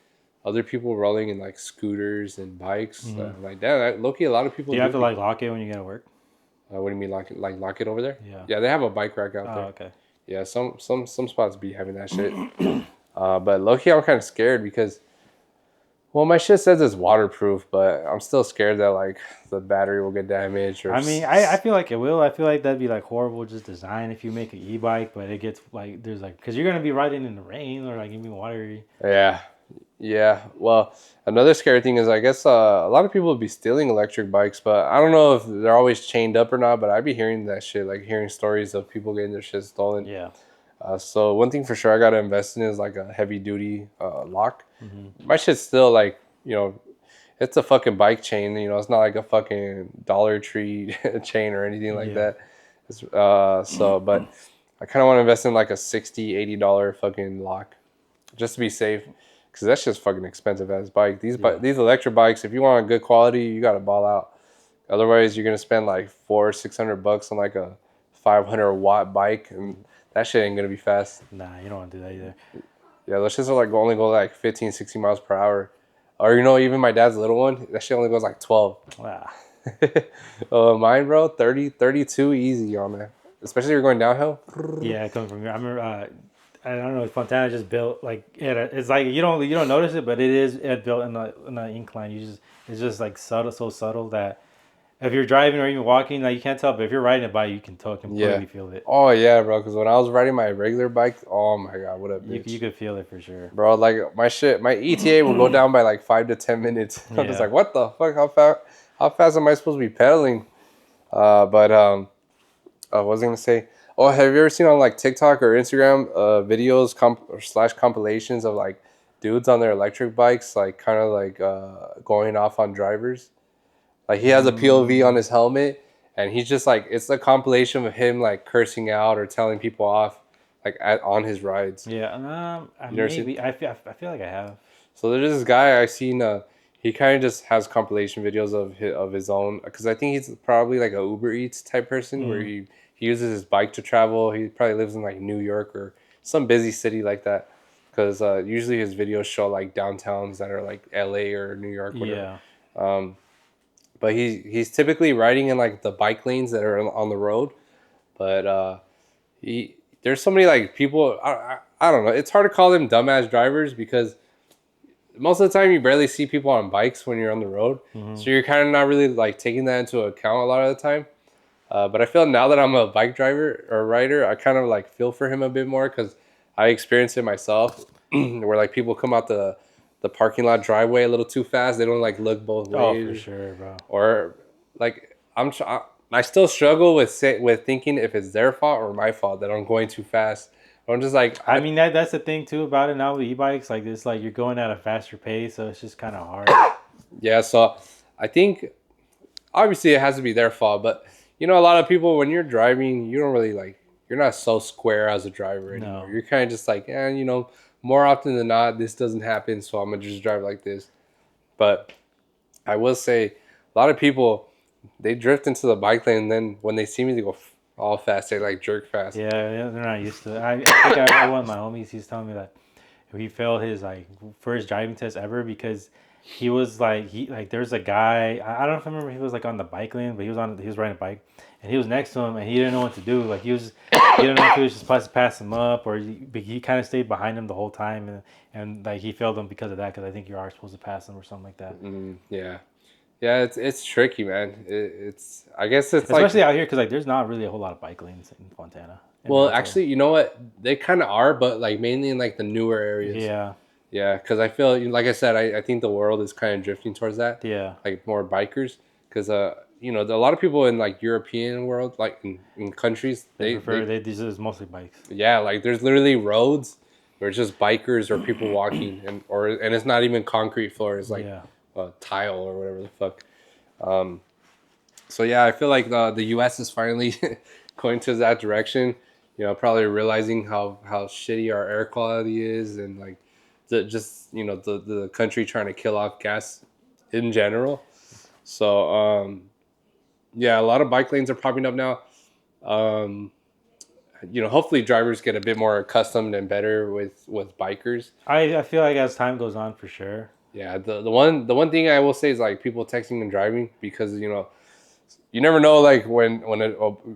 other people rolling in like scooters and bikes. Mm-hmm. Like that, low-key, a lot of people Do you do have to like lock it when you get to work? what do you mean lock it over there? Yeah. Yeah, they have a bike rack out Oh, there. okay. Yeah, some spots be having that shit. But low-key, I'm kind of scared because, well, my shit says it's waterproof, but I'm still scared that like the battery will get damaged or. I mean, I feel like it will. I feel like that'd be like horrible just design if you make an e-bike, but it gets like there's like because you're gonna be riding in the rain or like even watery. Yeah, yeah. Well, another scary thing is I guess a lot of people would be stealing electric bikes, but I don't know if they're always chained up or not. But I'd be hearing that shit, like hearing stories of people getting their shit stolen. Yeah. So one thing for sure I gotta invest in is like a heavy duty lock. Mm-hmm. My shit's still like, you know, it's a fucking bike chain. You know, it's not like a fucking Dollar Tree chain or anything like Yeah. that. But I kind of want to invest in like a $60-$80 fucking lock, just to be safe, because that's just fucking expensive as bike. Yeah. These electric bikes, if you want a good quality, you gotta ball out. Otherwise, you're gonna spend like $400-$600 on like a 500-watt bike, and that shit ain't gonna be fast. Nah, you don't want to do that either. Yeah, those shits are like only go like 15-16 miles per hour. Or you know, even my dad's little one, that shit only goes like 12. Wow. Mine, bro, 30, 32 easy on that. Especially if you're going downhill. Yeah, coming from here, I remember. I don't know. Fontana just built like it's like you don't notice it, but it built in the incline. It's just like so subtle that if you're driving or even walking, like you can't tell. But if you're riding a bike, you can completely feel it. Oh yeah, bro. Because when I was riding my regular bike, oh my god, what a bitch. You could feel it for sure. Bro, like my ETA will go down by like 5 to 10 minutes. I'm just Yeah. like, what the fuck? How fast am I supposed to be pedaling? I was gonna say, oh, have you ever seen on like TikTok or Instagram videos or slash compilations of like dudes on their electric bikes, like kind of like going off on drivers? Like he has a POV on his helmet, and he's just like, it's a compilation of him like cursing out or telling people off, like on his rides. Yeah. You never seen? Maybe I feel like I have. So there's this guy I seen. He kind of just has compilation videos of his own, because I think he's probably like a Uber Eats type person where he he uses his bike to travel. He probably lives in like New York or some busy city like that. Because usually his videos show like downtowns that are like LA or New York, whatever. Yeah. But he's typically riding in like the bike lanes that are on the road. But he there's so many like people. I don't know. It's hard to call them dumbass drivers because most of the time you barely see people on bikes when you're on the road. Hmm. So you're kind of not really like taking that into account a lot of the time. But I feel now that I'm a bike driver or rider, I kind of like feel for him a bit more because I experienced it myself, where like people come out the parking lot driveway a little too fast. They don't like look both Oh, for ways, sure, bro. or like I still struggle with thinking if it's their fault or my fault that I'm going too fast. I'm just like I mean that's the thing too about it now with e-bikes. Like it's like you're going at a faster pace, so it's just kind of hard. yeah. So I think obviously it has to be their fault, but a lot of people when you're driving, you don't really like you're not so square as a driver anymore. No. You're kind of just like, more often than not, this doesn't happen, so I'm gonna just drive like this. But I will say, a lot of people they drift into the bike lane, and then when they see me, they go all fast. They like jerk fast. Yeah, yeah, they're not used to it. I think one of my homies, he's telling me that he failed his like first driving test ever because he there's a guy, I don't know if I remember, he was like on the bike lane, but he was riding a bike and he was next to him and he didn't know what to do. Like he didn't know if he was just supposed to pass him up or he kind of stayed behind him the whole time and like he failed him because of that because I think you are supposed to pass him or something like that. Yeah, yeah. It's tricky, man. It's I guess it's like Especially out here because like there's not really a whole lot of bike lanes in Fontana. well, actually, you know what? They kind of are, but like mainly in like the newer areas. Yeah, Yeah, because I feel like I said, I think the world is kind of drifting towards that, yeah. like more bikers, because a lot of people in like European world, like in countries, These is mostly bikes. yeah, like there's literally roads where it's just bikers or people walking, and it's not even concrete floor, it's like Yeah. tile or whatever the fuck. So yeah, I feel like the U.S. is finally going to that direction. Probably realizing how shitty our air quality is, and like the country trying to kill off gas in general. So yeah, a lot of bike lanes are popping up now. Um, hopefully drivers get a bit more accustomed and better with bikers. I feel like as time goes on, for sure. Yeah, the one thing I will say is like people texting and driving because you never know like when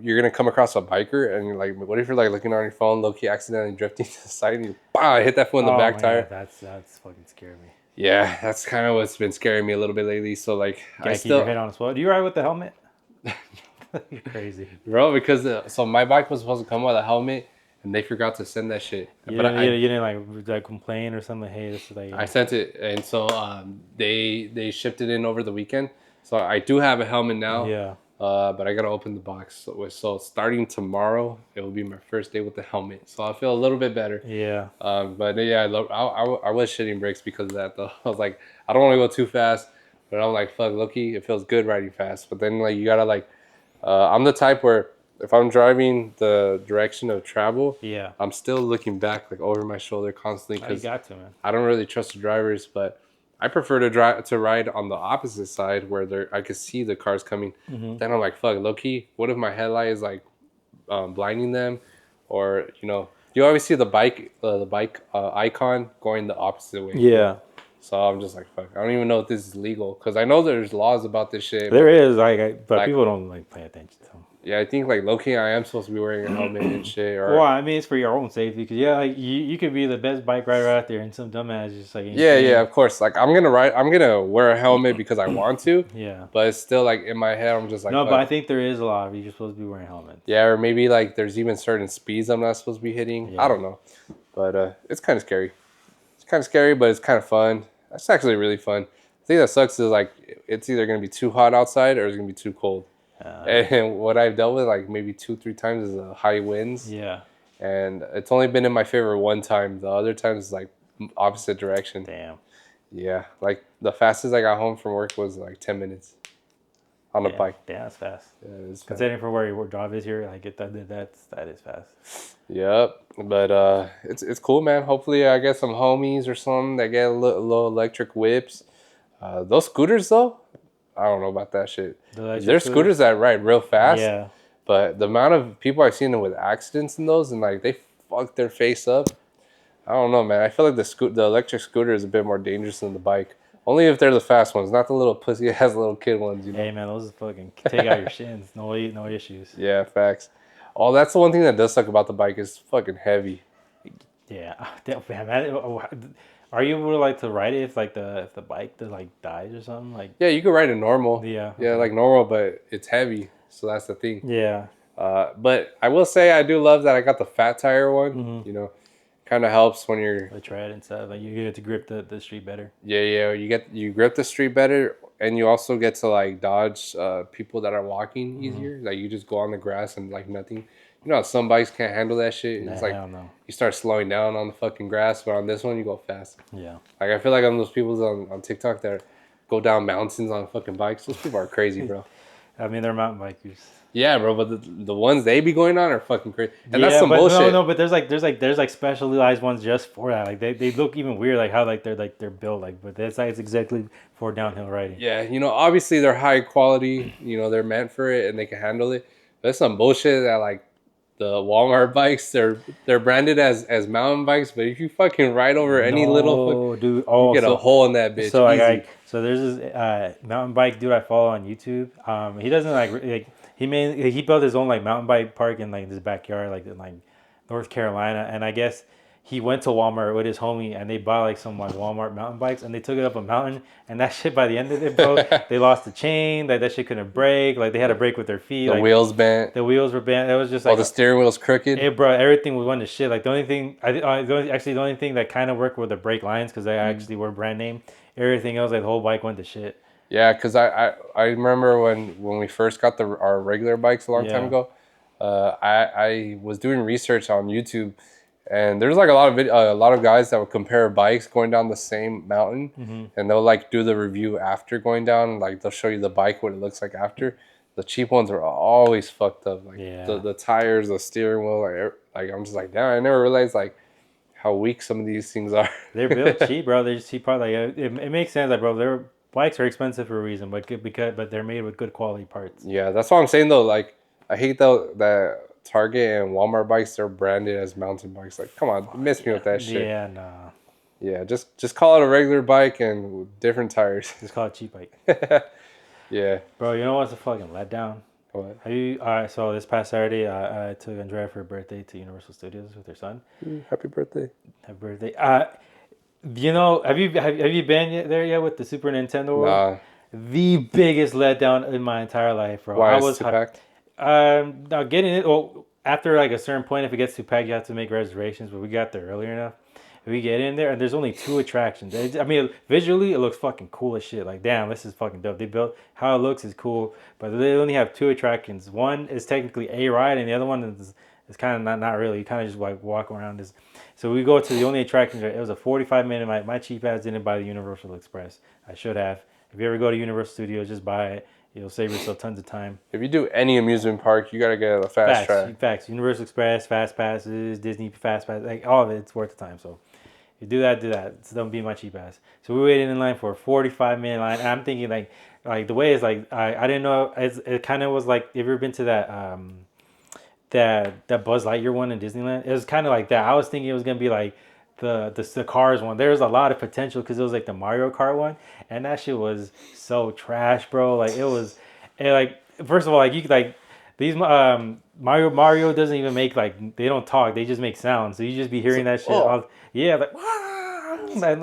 you're gonna come across a biker and you're like, what if you're like looking on your phone, low key accidentally drifting to the side and you hit that foot in the Oh back my tire. god, that's fucking scared me. Yeah, that's kind of what's been scaring me a little bit lately. So like I Gotta keep your still, head on a swivel. Do you ride with the helmet? You're crazy. bro, because so my bike was supposed to come with a helmet and they forgot to send that shit. You But didn't, you didn't like complain or something. Hey, this is like I sent it, and so they shipped it in over the weekend. So I do have a helmet now. yeah, But I gotta open the box. So starting tomorrow, it will be my first day with the helmet. So I feel a little bit better. yeah, But yeah, I was shitting bricks because of that though. I was like, I don't want to go too fast, but I'm like, fuck, Loki, it feels good riding fast. But then like you gotta like, I'm the type where if I'm driving the direction of travel, yeah. I'm still looking back like over my shoulder constantly Oh, you because got to, man. I don't really trust the drivers, but I prefer to ride on the opposite side where I could see the cars coming. Hmm. Then I'm like, fuck, low key. What if my headlight is like blinding them, or you always see the bike icon going the opposite way. Yeah, So I'm just like, fuck. I don't even know if this is legal because I know there's laws about this shit. there is but Like, people don't like pay attention to them. yeah, I think like low key, I am supposed to be wearing a helmet and shit. Well, Or I mean, it's for your own safety because yeah, like you could be the best bike rider out there and some dumbass just like ain't yeah, saying- of course. Like I'm gonna wear a helmet because I want to. Yeah. But it's still like in my head, I'm just like, No, fuck. but I think there is a lot of you're supposed to be wearing helmets. Yeah, or maybe like there's even certain speeds I'm not supposed to be hitting. Yeah. I don't know, but it's kind of scary. It's kind of scary, but it's kind of fun. It's actually really fun. The thing that sucks is like it's either gonna be too hot outside or it's gonna be too cold. And what I've dealt with like maybe 2-3 times is high winds, Yeah. and it's only been in my favor one time. The other times is like opposite direction. Damn. Yeah, like the fastest I got home from work was like 10 minutes on a bike. Damn, that's fast. Yeah, it's fast. Considering for where your job is here, I get that is fast. Yep, but it's cool, man. Hopefully, I get some homies or something that get little electric whips. Those scooters, though, I don't know about that shit. The electric There's scooters that ride real fast, Yeah. But the amount of people I've seen with accidents in those and like they fuck their face up, I don't know, man. I feel like the electric scooter is a bit more dangerous than the bike. Only if they're the fast ones, not the little pussy ass little kid ones, you know. Hey man, those fucking take out your shins. No issues. Yeah, facts. Oh, that's the one thing that does suck about the bike is fucking heavy. Yeah, man, are you able to like to ride it if the bike like dies or something? Like, Yeah, you can ride it normal. yeah, Yeah, okay, like normal, but it's heavy. So that's the thing. yeah, But I will say I do love that I got the fat tire one. mm-hmm. You know, kind of helps when you're The tread and stuff. Like you get to grip the street better. yeah, you grip the street better, and you also get to like dodge people that are walking Mm-hmm. easier. Like you just go on the grass and like nothing. You know how some bikes can't handle that shit. Nah, It's like hell no. you start slowing down on the fucking grass, but on this one you go fast. Yeah, Like I feel like I'm those people on TikTok that go down mountains on fucking bikes. Those people are crazy, bro. I mean they're mountain bikers. Yeah, bro, but the ones they be going on are fucking crazy, and that's Yeah, some but bullshit. no, but there's like specialized ones just for that. Like they look even weird, like how they're built like, but that's like it's exactly for downhill riding. Yeah, you know, obviously they're high quality. You know, they're meant for it and they can handle it. But that's some bullshit that like the Walmart bikes, they're branded as mountain bikes, but if you fucking ride over any little fuck, No, dude. you Oh, get a hole in that bitch easy. so there's this mountain bike dude I follow on YouTube. He doesn't like he built his own like mountain bike park in like his backyard, like in like North Carolina, and I guess he went to Walmart with his homie and they bought like some like Walmart mountain bikes and they took it up a mountain and that shit by the end of it, bro, they lost the chain, like that shit couldn't break, like they had to brake with their feet, The like wheels bent, the wheels were bent. It was just or like the steering wheel's crooked. it, bro, everything was went to shit. Like the only thing, the only thing that kind of worked were the brake lines because they actually were brand name. Everything else, like the whole bike went to shit. Yeah, because I remember when we first got our regular bikes a long time Yeah. ago, I was doing research on YouTube, and there's like a lot of guys that would compare bikes going down the same mountain, Mm-hmm. and they'll like do the review after going down. Like they'll show you the bike what it looks like after. The cheap ones are always fucked up. Like Yeah. the tires, the steering wheel, like I'm just like damn. I never realized like how weak some of these things are. They're built cheap, bro. They're just cheap part. Like it makes sense, like bro. Their bikes are expensive for a reason, but but they're made with good quality parts. Yeah, that's what I'm saying though. Like, I hate though that Target and Walmart bikes they're branded as mountain bikes. Like, come on, miss me with that shit. Yeah, nah. Yeah, just call it a regular bike and with different tires. Just call it cheap bike, Yeah. bro. You know what's a fucking letdown? What? Have you? All right. So this past Saturday, I took Andrea for her birthday to Universal Studios with her son. Happy birthday. Happy birthday. You know, have you been there yet with the Super Nintendo World? Nah. The biggest letdown in my entire life, bro. Why I is was too packed? now getting it. Well, after like a certain point, if it gets too packed, you have to make reservations. But we got there earlier enough. We get in there, and there's only 2 attractions. I mean, visually, it looks fucking cool as shit. Like, damn, this is fucking dope. They built how it looks is cool, but they only have 2 attractions. One is technically a ride, and the other one is kind of not really. You kind of just like walk around this. So we go to the only attraction. It was a 45-minute. My cheap ass didn't buy the Universal Express. I should have. If you ever go to Universal Studios, just buy it. You'll save yourself tons of time. If you do any amusement park, you gotta get a fast track. Facts. Universal Express, Fast Passes, Disney Fast Pass, like all of it, it's worth the time. So you do that, So don't be my cheap ass. So we waited in line for a 45-minute line. And I'm thinking like the way is like I didn't know it kind of was like have you ever been to that Buzz Lightyear one in Disneyland? It was kind of like that. I was thinking it was gonna be like the Cars one. There's a lot of potential because it was like the Mario Kart one, and that shit was so trash, bro. Like like first of all, like you could like these Mario doesn't even make like they don't talk. They just make sounds. So you just be hearing that shit. Yeah, like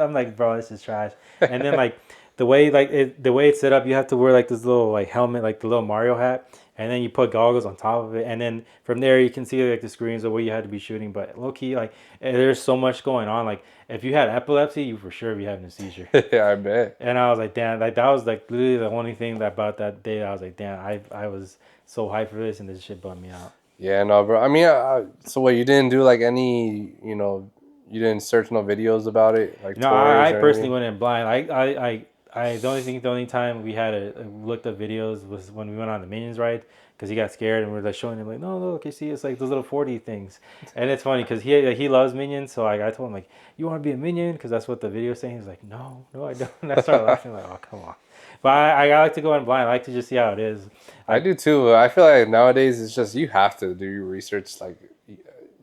I'm like, bro, this is trash. And then like the way the way it's set up, you have to wear like this little like helmet, like the little Mario hat, and then you put goggles on top of it, and then from there you can see like the screens of where you had to be shooting. But low key, like there's so much going on. Like if you had epilepsy, you for sure be having a seizure. Yeah, I bet. And I was like, damn, like that was like literally the only thing about that day. I was like, damn, I was so hyped for this, and this shit bummed me out. Yeah, no, bro. I mean, so what? You didn't do like any, you didn't search no videos about it, like No, tours I or personally anything? went in blind. The only time we had looked up videos was when we went on the Minions ride because he got scared and we were like showing him like, no, look, you see, it's like those little 4D things, and it's funny because he loves Minions, so like I told him like, you want to be a Minion because that's what the video is saying. He's like, no, I don't. And I started laughing like, oh come on, But I like to go in blind. I like to just see how it is. I Like, do too. I feel like nowadays it's just you have to do your research. Like,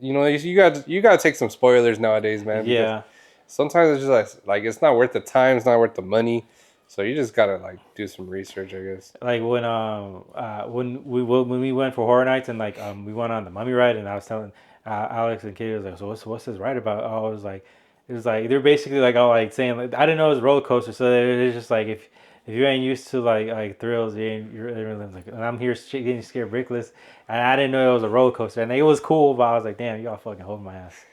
you got to take some spoilers nowadays, man, because yeah, sometimes it's just like it's not worth the time, it's not worth the money. So you just gotta like do some research, I guess. like when we went for horror nights and like we went on the mummy ride and I was telling Alex and Katie, was like, so what's this ride about? Oh, it was like they're basically like all like saying like, I didn't know it was a roller coaster, so it's just like if you ain't used to like thrills, you're like, and I'm here getting scared brickless, and I didn't know it was a roller coaster, and it was cool, but I was like, damn, y'all fucking hold my ass.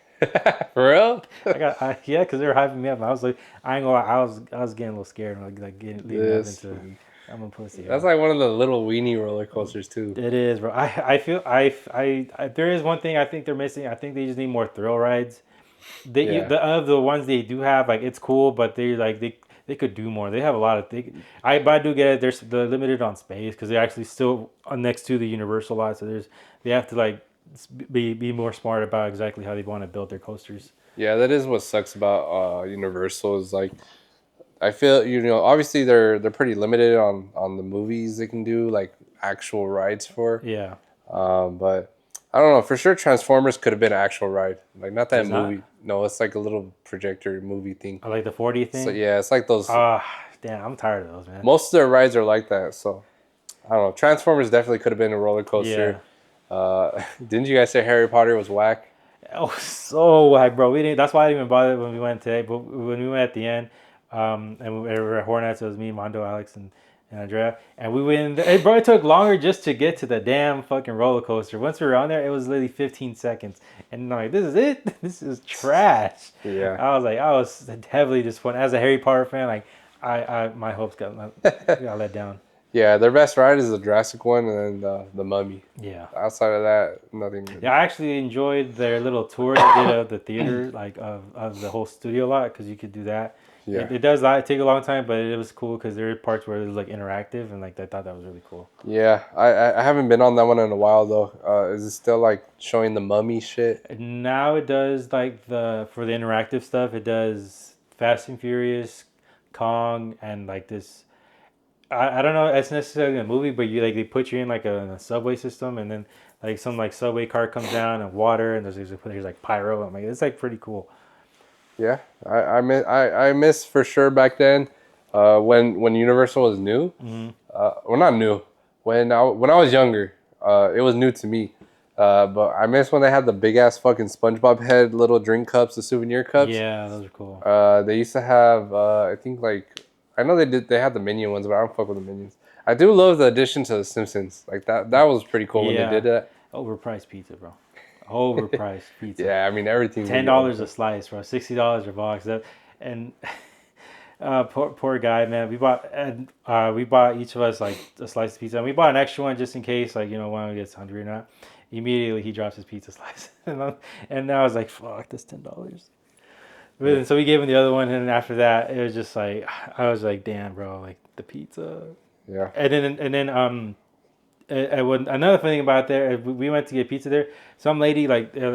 For real? Yeah, because they were hyping me up. I was like, I ain't gonna lie, I was getting a little scared, and like getting leading up This into I'm a pussy, that's bro. like one of the little weenie roller coasters too. It is, bro. I feel there is one thing I think they're missing. I think they just need more thrill rides. Yeah, The of the ones they do have, like it's cool, but they could do more. They have a lot of things. But I do get it. They're limited on space because they're actually still next to the Universal lot. So they have to like be more smart about exactly how they want to build their coasters. yeah, that is what sucks about Universal is like I feel obviously they're pretty limited on the movies they can do like actual rides for. Yeah, But I don't know for sure. Transformers could have been an actual ride, like not that it's not. movie. No, it's like a little projector movie thing. I like the 40 So thing. yeah, it's like those. Ah, damn, I'm tired of those, man. Most of their rides are like that. So I don't know. Transformers definitely could have been a roller Yeah. coaster. Didn't you guys say Harry Potter was whack? Oh, so whack, bro. We didn't. That's why I didn't even bother when we went today. But when we went at the end, and we were at Hornets, it was me, Mondo, Alex, and Andrea, and we went. Bro, it took longer just to get to the damn fucking roller coaster. Once we were on there, it was literally 15 seconds, and I'm like, this is it. This is trash. Yeah. I was heavily disappointed as a Harry Potter fan. Like, my hopes got let down. Yeah, their best ride is the Jurassic one and then the Mummy. Yeah. Outside of that, nothing good. Yeah, I actually enjoyed their little tour they did of the theater, like of the whole studio lot, because you could do that. Yeah. It does like, take a long time, but it was cool because there were parts where it was like interactive, and like I thought that was really cool. Yeah, I haven't been on that one in a while though. Is it still like showing the mummy shit? And now it does like for the interactive stuff, it does Fast and Furious, Kong, and like this. I don't know it's necessarily a movie, but you like they put you in like a subway system, and then like some like subway car comes down and water, and there's like pyro. I'm like, it's like pretty cool. Yeah, I miss for sure back then, when Universal was new. Hmm. Well, not new. When I was younger, it was new to me. But I miss when they had the big ass fucking SpongeBob head little drink cups, the souvenir cups. Yeah, those are cool. They used to have I think like I know they had the minion ones, but I don't fuck with the minions. I do love the addition to the Simpsons. Like that was pretty cool when they Yeah, did that. overpriced pizza, bro. Overpriced pizza. Yeah, I mean everything's gonna be $10 a overpriced. slice, bro. $60 a box. And poor guy, man. We bought each of us like a slice of pizza, and we bought an extra one just in case, like one gets hungry or not. Immediately he drops his pizza slice, and I was like, fuck, that's $10. But Yeah. then, so we gave him the other one, and after that, it was just like I was like, damn, bro, like the pizza. Yeah. Another thing about there, we went to get pizza there. Some lady like it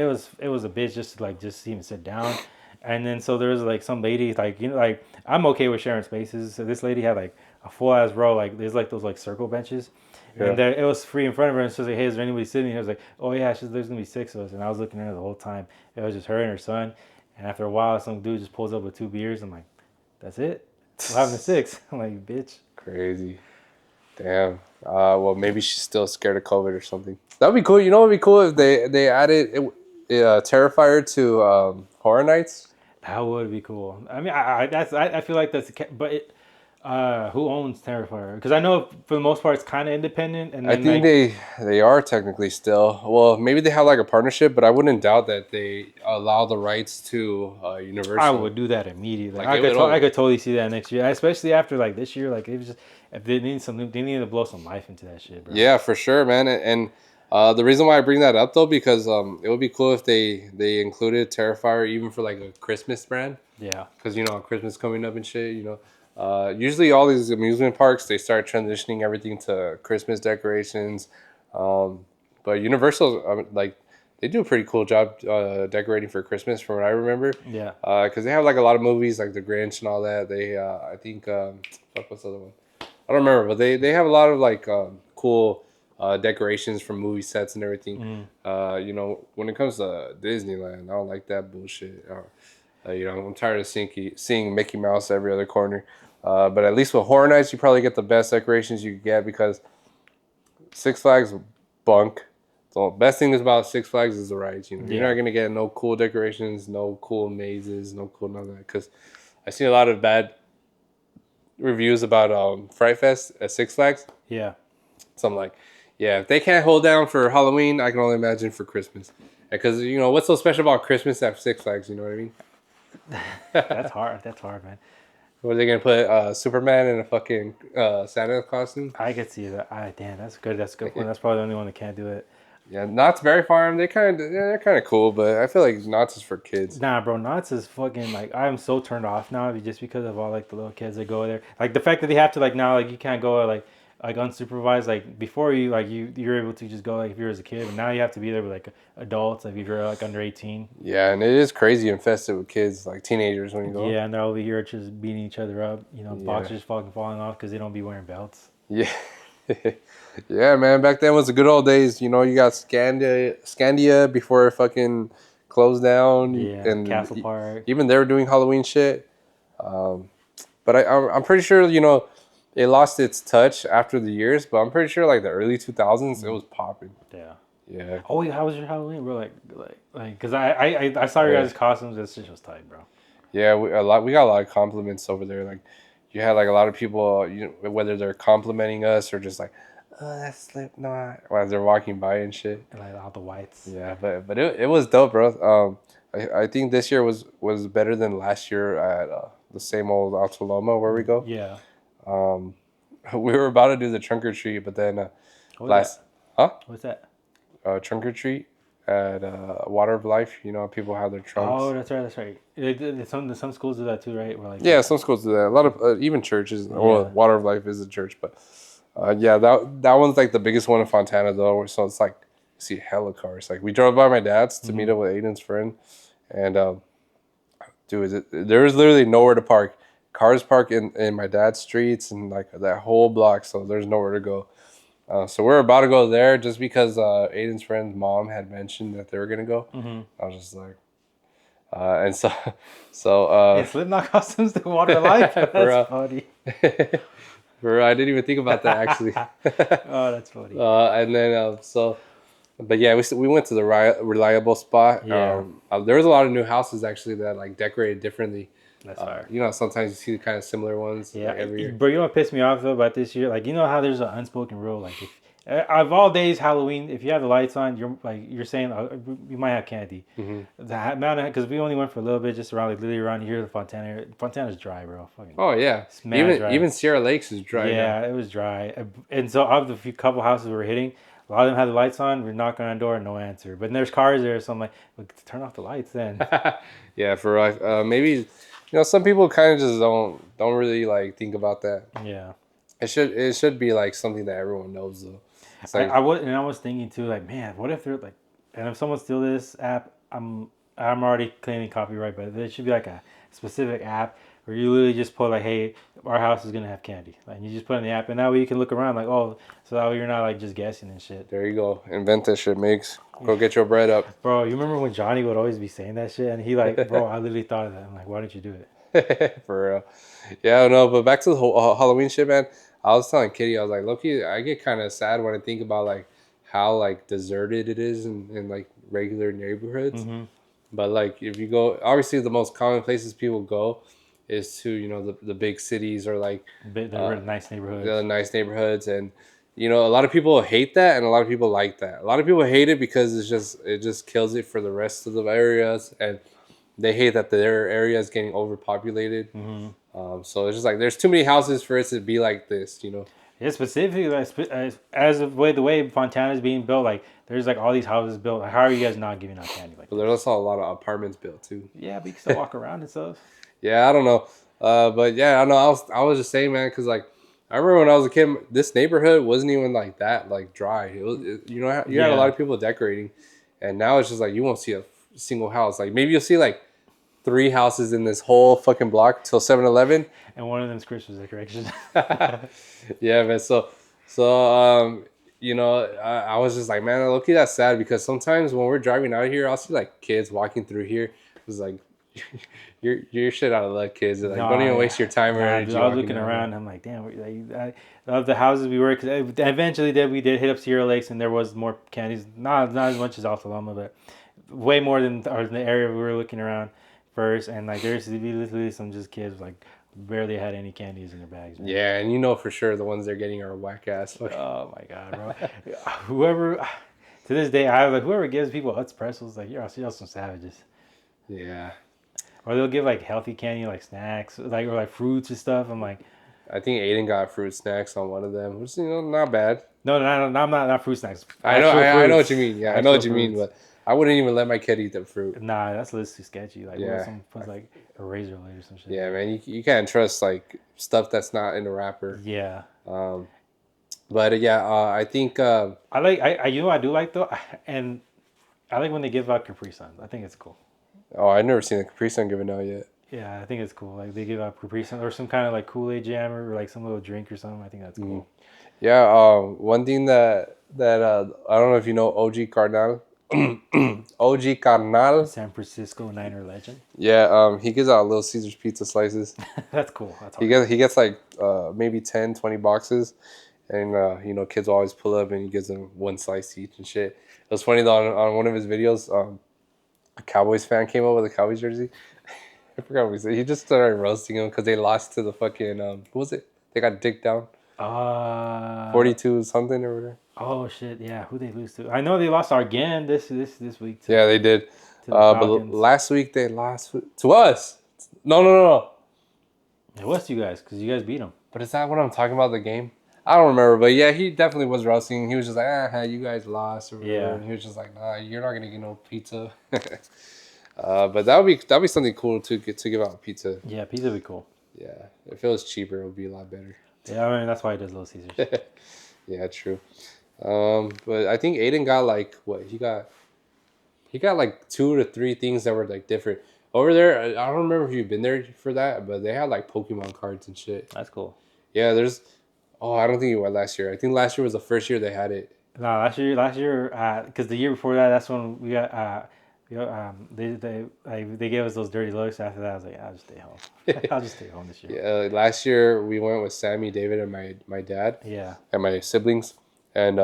was a bitch just to like just even sit down, and then so there was like some lady like like I'm okay with sharing spaces. So this lady had like a full ass row, like there's like those like circle benches, Yeah. and there it was free in front of her. And she was like, hey, is there anybody sitting here? I was like, oh yeah, there's gonna be six of us, and I was looking at her the whole time. It was just her and her son, and after a while, some dude just pulls up with two beers. I'm like, that's it. We're having a six. I'm like, bitch. Crazy. Damn. Well, maybe she's still scared of COVID or something. That'd be cool. You know, what'd be cool if they added Terrifier to Horror Nights. That would be cool. I mean, I feel like but who owns Terrifier? Because I know for the most part it's kind of independent, and I then think like they are technically still. Well, maybe they have like a partnership, but I wouldn't doubt that they allow the rights to I Universal. would do that immediately. Like it would I only. could totally see that next year, especially after like this year. Like it was just if they need something, they need to blow some life into that shit, bro. Yeah, for sure, man. And the reason why I bring that up though, because it would be cool if they included Terrifier even for like a Christmas brand, Yeah, because Christmas coming up and shit. Usually all these amusement parks they start transitioning everything to Christmas decorations, but Universal like they do a pretty cool job decorating for Christmas from what I remember. yeah. Because they have like a lot of movies like The Grinch and all that. They I think fuck what's the other one? I don't remember, but they have a lot of like cool decorations from movie sets and everything. Mm. You know, when it comes to Disneyland, I don't like that bullshit. You know, I'm tired of seeing Mickey Mouse every other corner. But at least with Horror Nights, you probably get the best decorations you could get because Six Flags bunk. The best thing is about Six Flags is the rides. You know, you're not Yeah. gonna get no cool decorations, no cool mazes, no cool none of that. Because I seen a lot of bad reviews about Fright Fest at Six Flags. Yeah. So I'm like, yeah, if they can't hold down for Halloween, I can only imagine for Christmas. Because you know what's so special about Christmas at Six Flags? You know what I mean? That's hard. That's hard, man. Were they gonna put Superman in a fucking Santa costume? I could see that. Damn, that's good. That's a good point. That's probably the only one that can't do it. Yeah, Knott's Berry Farm. They're kind of cool, but I feel like Knott's is for kids. Nah, bro, Knott's is fucking like I am so turned off now just because of all like the little kids that go there. Like the fact that they have to like now like you can't go like unsupervised. Like before you're able to just go like if you were as a kid, but now you have to be there with like adults. Like if you're like under 18. Yeah, and it is crazy infested with kids, like teenagers when you go. Yeah, and they're over here just beating each other up. You know, Yeah. boxers fucking falling off because they don't be wearing belts. Yeah. Yeah, man. Back then was the good old days. You know, you got Scandia before it fucking closed down. Yeah, And Castle Park. even they were doing Halloween shit. But I'm pretty sure, you know, it lost its touch after the years, but I'm pretty sure like the early 2000s, it was popping. Yeah. Yeah. Oh wait, how was your Halloween, bro? Cause I saw your guys' costumes. This shit was tight, bro. Yeah, we got a lot of compliments over there. Like, you had like a lot of people, you know, whether they're complimenting us or just like, oh, that's Slipknot, while they're walking by and shit. And like all the whites. Yeah, but it was dope, bro. I think this year was better than last year at the same old Alta Loma where we go. Yeah. We were about to do the trunk or treat, but then What's that? trunk or treat at Water of Life. You know, people have their trunks. Oh, that's right. That's right. Some schools do that too, right? Where like Yeah, some schools do that. A lot of even churches. Well, Water of Life is a church, but yeah, that one's like the biggest one in Fontana though. So it's like you see hella cars. Like we drove by my dad's to meet up with Aiden's friend, and dude, there was literally nowhere to park. Cars park in my dad's streets and like that whole block, so there's nowhere to go. So we're about to go there just because Aiden's friend's mom had mentioned that they were gonna go. I was just like, and so it's Slipknot costumes to Water Life. That's funny. Bro, I didn't even think about that actually. Oh, that's funny. And then but yeah, we went to the reliable spot. Yeah. There was a lot of new houses actually that like decorated differently. That's fire. You know, sometimes you see kind of similar ones. Yeah, like, every year. bro. You know what pissed me off though about this year? Like, you know how there's an unspoken rule. Like, if of all days Halloween, if you have the lights on, you're saying you might have candy. The amount because we only went for a little bit, just around like literally around here. The Fontana, Fontana's dry, bro. Fucking Oh yeah, even Sierra Lakes is dry. Yeah, now. it was dry, and so of the few couple houses we were hitting, a lot of them had the lights on. We're knocking on the door, no answer. But there's cars there, so I'm like, well, turn off the lights then. Yeah, for maybe. You know, some people kind of just don't really like think about that. Yeah, it should be like something that everyone knows though. It's like, I was thinking too, like, man, what if they're like, and if someone steals this app, I'm already claiming copyright, but there should be like a specific app where you literally just put like, hey, our house is gonna have candy, like you just put in the app, and that way you can look around like, oh, so that way you're not like just guessing and shit. There you go, invent that shit, Migs. Go get your bread up, bro. You remember when Johnny would always be saying that shit, and he like, bro, I literally thought of that. I'm like, why didn't you do it? For real. Yeah, no, but back to the whole Halloween shit, man. I was telling Kitty, I was like, Loki, I get kind of sad when I think about like how like deserted it is in like regular neighborhoods. But like if you go, obviously the most common places people go is to, you know, the big cities or like the nice neighborhoods. The nice neighborhoods, and you know, a lot of people hate that and a lot of people like that. A lot of people hate it because it just kills it for the rest of the areas, and they hate that their area is getting overpopulated. So it's just like there's too many houses for it to be like this, you know. Yeah, specifically like as of the way Fontana is being built, like there's like all these houses built. Like, how are you guys not giving out candy? Like, but there's also a lot of apartments built too. Yeah, but you can still walk around and stuff. Yeah, I don't know, but yeah, I know. I was just saying, man, because like I remember when I was a kid, this neighborhood wasn't even like that like dry. You know, had a lot of people decorating, and now it's just like you won't see a single house. Like maybe you'll see like 3 houses in this whole fucking block till 7-Eleven. And one of them's Christmas decorations. Yeah, man. You know, I was just like, man, look, that's sad because sometimes when we're driving out here, I'll see like kids walking through here. It's like, you're shit out of luck, kids. They're like, don't even waste your time or Nah, energy dude, I was walking looking down around. here. I'm like, damn. Of the houses we were, because eventually we did hit up Sierra Lakes, and there was more candies. Not as much as Altaloma, but way more than or the area we were looking around first. And like, there's literally some just kids like barely had any candies in their bags. Man. Yeah, and you know for sure the ones they're getting are whack ass. Oh my god, bro! Whoever, to this day, I was like, whoever gives people Utz pretzels, like, y'all some savages. Yeah. Or they'll give like healthy candy, like snacks, like or like fruits and stuff. I'm like, I think Aiden got fruit snacks on one of them, which not bad. no, I'm not fruit snacks. I know what you mean. Yeah, I know Actual what you mean, fruits. but I wouldn't even let my kid eat the fruit. Nah, that's a little too sketchy. Like, what if Yeah. someone puts like a razor blade or some shit? Yeah, man, you can't trust like stuff that's not in a wrapper. Yeah. But yeah, I think I like you know what I do like though, and I like when they give out Capri Suns. I think it's cool. I've never seen a Capri Sun given out yet. Yeah, I think it's cool. Like they give out Capri Sun or some kind of like Kool-Aid jammer or like some little drink or something. I think that's cool. Yeah, one thing that I don't know if you know OG Cardinal, OG Carnal. San Francisco Niner legend. Yeah, he gives out Little Caesars pizza slices. That's cool. That's He gets like maybe 10, 20 boxes, and you know kids will always pull up and he gives them one slice each and shit. It was funny though on one of his videos, a Cowboys fan came up with a Cowboys jersey. I forgot what he said. He just started roasting him because they lost to the fucking what was it? They got dicked down. 42 something or whatever. Oh shit! Yeah, who they lose to? I know they lost again this week. Yeah, they did. To the Falcons. But last week they lost to us. No. It was to you guys because you guys beat them. But is that what I'm talking about? The game? I don't remember. But yeah, he definitely was roasting. He was just like, you guys lost or whatever. Yeah. And he was just like, nah, you're not gonna get no pizza. But that'd be something cool to give out pizza. Yeah, pizza would be cool. Yeah, if it was cheaper, it would be a lot better. Yeah, I mean that's why he does Little Caesars. Yeah, true. But I think Aiden got like what he got like 2 to 3 things that were like different over there. I don't remember if you've been there for that, but they had like Pokemon cards and shit. That's cool. Yeah, I don't think you went last year. I think last year was the first year they had it. No, last year, because the year before that, that's when we got. They gave us those dirty looks. After that, I was like, I'll just stay home. I'll just stay home this year. Yeah, last year we went with Sammy, David, and my dad. Yeah. And my siblings, and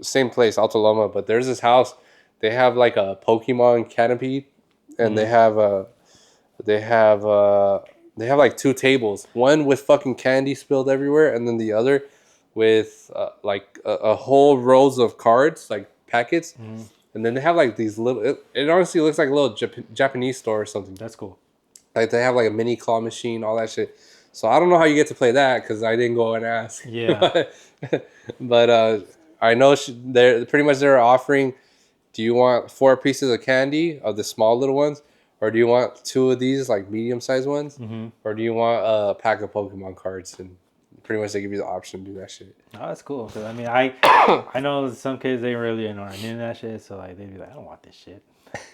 same place, Altaloma. But there's this house. They have like a Pokemon canopy, and they have like 2 tables. One with fucking candy spilled everywhere, and then the other with like a whole rows of cards, like packets. And then they have like these little. It honestly looks like a little Japanese store or something. That's cool. Like they have like a mini claw machine, all that shit. So I don't know how you get to play that because I didn't go and ask. Yeah. But I know they're offering. Do you want 4 pieces of candy of the small little ones, or do you want 2 of these like medium sized ones, or do you want a pack of Pokemon cards? And pretty much they give you the option to do that shit. Oh, that's cool. Cause I mean, I know some kids they really are into that shit, so like they'd be like, I don't want this shit.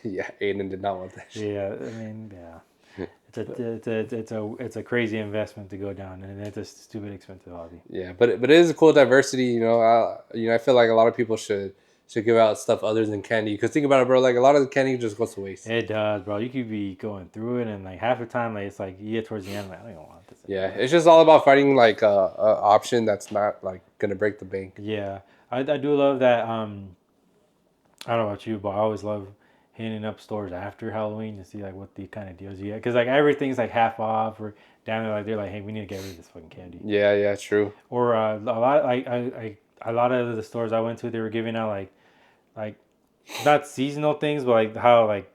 Yeah, Aiden did not want that shit. Yeah, I mean, yeah. It's a crazy investment to go down, and it's a stupid expensive hobby. Yeah, but it is a cool diversity. You know, I feel like a lot of people should give out stuff other than candy. Because think about it, bro. Like a lot of the candy just goes to waste. It does, bro. You could be going through it, and like half the time, like it's like you get towards the end, like I don't even want this. Yeah, it's just all about finding like a option that's not like gonna break the bank. Yeah, I do love that. I don't know about you, but I always love hitting up stores after Halloween to see like what the kind of deals you get, because like everything's like half off or down there. Like they're like, hey, we need to get rid of this fucking candy. Yeah, true. Or a lot a lot of the stores I went to, they were giving out like not seasonal things, but like how like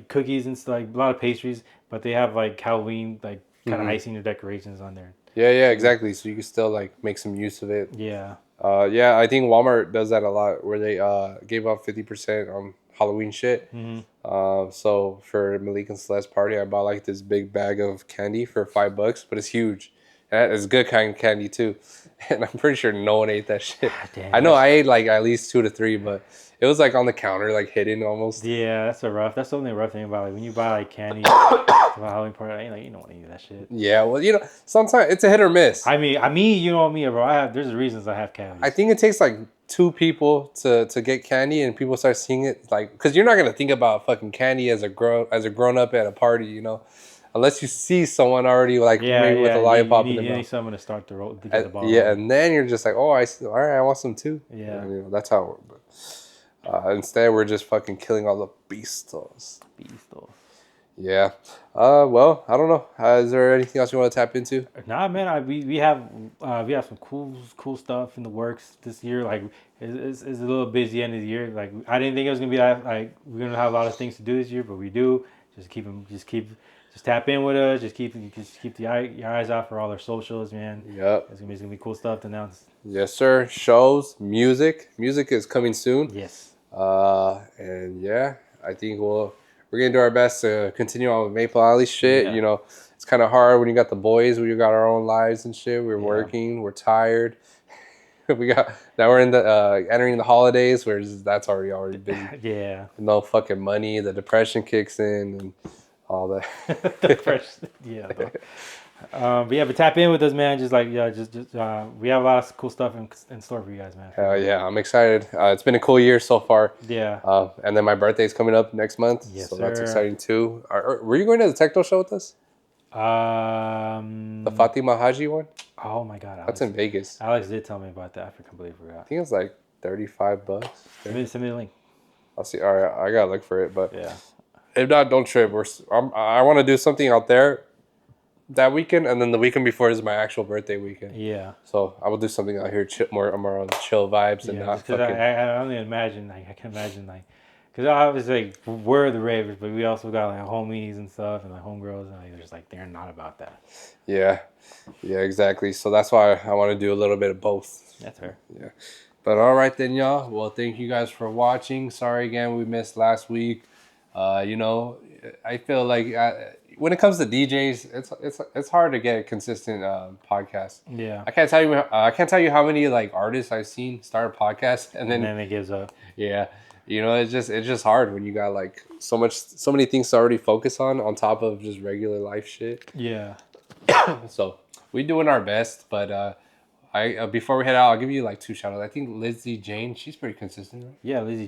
cookies and stuff, like a lot of pastries, but they have like Halloween like kind of icing or decorations on there. Yeah, exactly. So you can still like make some use of it. Yeah. Yeah, I think Walmart does that a lot, where they gave out 50% on Halloween shit. So for Malik and Celeste's party, I bought like this big bag of candy for $5, but it's huge, That is good kind of candy too, and I'm pretty sure no one ate that shit. Damn. I know I ate like at least 2 to 3, but it was like on the counter, like hidden almost. Yeah, that's a rough. That's the only rough thing about like when you buy like candy for the Halloween party. I ain't like you don't want to eat that shit. Yeah, well, sometimes it's a hit or miss. You know me, bro. There's reasons I have I cavities. think it takes like 2 people to get candy, and people start seeing it like because you're not gonna think about fucking candy as a grown up at a party, unless you see someone already like Yeah, maybe with a yeah. You lollipop in need their you need mouth. someone to start to get the ball Yeah, rolling. and then you're just like, oh, I see. All right, I want some too. Yeah. And, that's how. It works. Instead, we're just fucking killing all the beastos. Beastos. Yeah. Well, I don't know. Is there anything else you want to tap into? Nah, man. We have some cool stuff in the works this year. Like it's a little busy end of the year. Like I didn't think it was gonna be that. Like we're gonna have a lot of things to do this year, but we do. Just tap in with us. Just keep your eyes out for all our socials, man. Yep. It's gonna be cool stuff to announce. Yes, sir. Shows, music is coming soon. Yes. And yeah, I think we're gonna do our best to continue on with Maple Alley shit. Yeah. It's kind of hard when you got the boys, when you got our own lives and shit. We're Yeah. working, we're tired. We're in the entering the holidays, where that's already busy. Yeah. No fucking money, the depression kicks in, and all that. The first, yeah. But tap in with us, man. Just like we have a lot of cool stuff in store for you guys, man. Hell yeah, I'm excited. It's been a cool year so far. Yeah. And then my birthday's coming up next month, Yes, so that's sir. exciting too. Were you going to the techno show with us? The Fatima Haji one? Oh my God, Alex. That's in Vegas. Alex did tell me about that. I completely forgot. I think it was like $35. Send me the link. I'll see. All right, I gotta look for it, but Yeah. if not, don't trip. I want to do something out there that weekend, and then the weekend before is my actual birthday weekend. Yeah. So I will do something out here, more on chill vibes and Yeah. not Because fucking. I only imagine I can imagine because obviously like, we're the ravers, but we also got like homies and stuff and like homegirls and like, they're just like they're not about that. Yeah, exactly. So that's why I want to do a little bit of both. That's fair. Yeah. But all right then, y'all. Well, thank you guys for watching. Sorry again we missed last week. I feel like when it comes to DJs, it's hard to get a consistent podcast. Yeah. I can't tell you how many like artists I've seen start a podcast and then it gives up. yeah, it's just hard when you got like so many things to already focus on top of just regular life shit. Yeah. So we doing our best, but before we head out, I'll give you like 2 shout outs. I think Lizzie Jane, she's pretty consistent, right? Yeah, Lizzie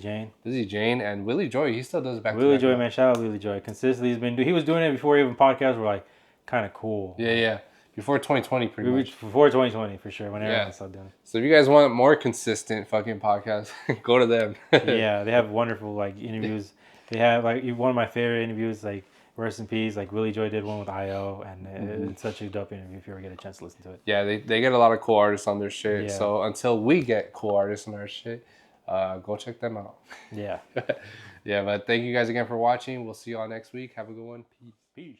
Jane And Willie Joy, he still does back Willie to Joy, back. man. Shout out Willie Joy. Consistently, he was doing it before even podcasts were like kind of cool. Yeah. Before 2020, pretty much. Before 2020, for sure. When everyone Yeah. started doing it. So if you guys want more consistent fucking podcasts, go to them. Yeah, they have wonderful like interviews. They have like one of my favorite interviews, like rest in peace. Like Willie Joy did one with IO, and it's such a dope interview if you ever get a chance to listen to it. Yeah, they get a lot of cool artists on their shit. Yeah. So until we get cool artists on our shit, go check them out. Yeah. Yeah, but thank you guys again for watching. We'll see y'all next week. Have a good one. Peace. Peace.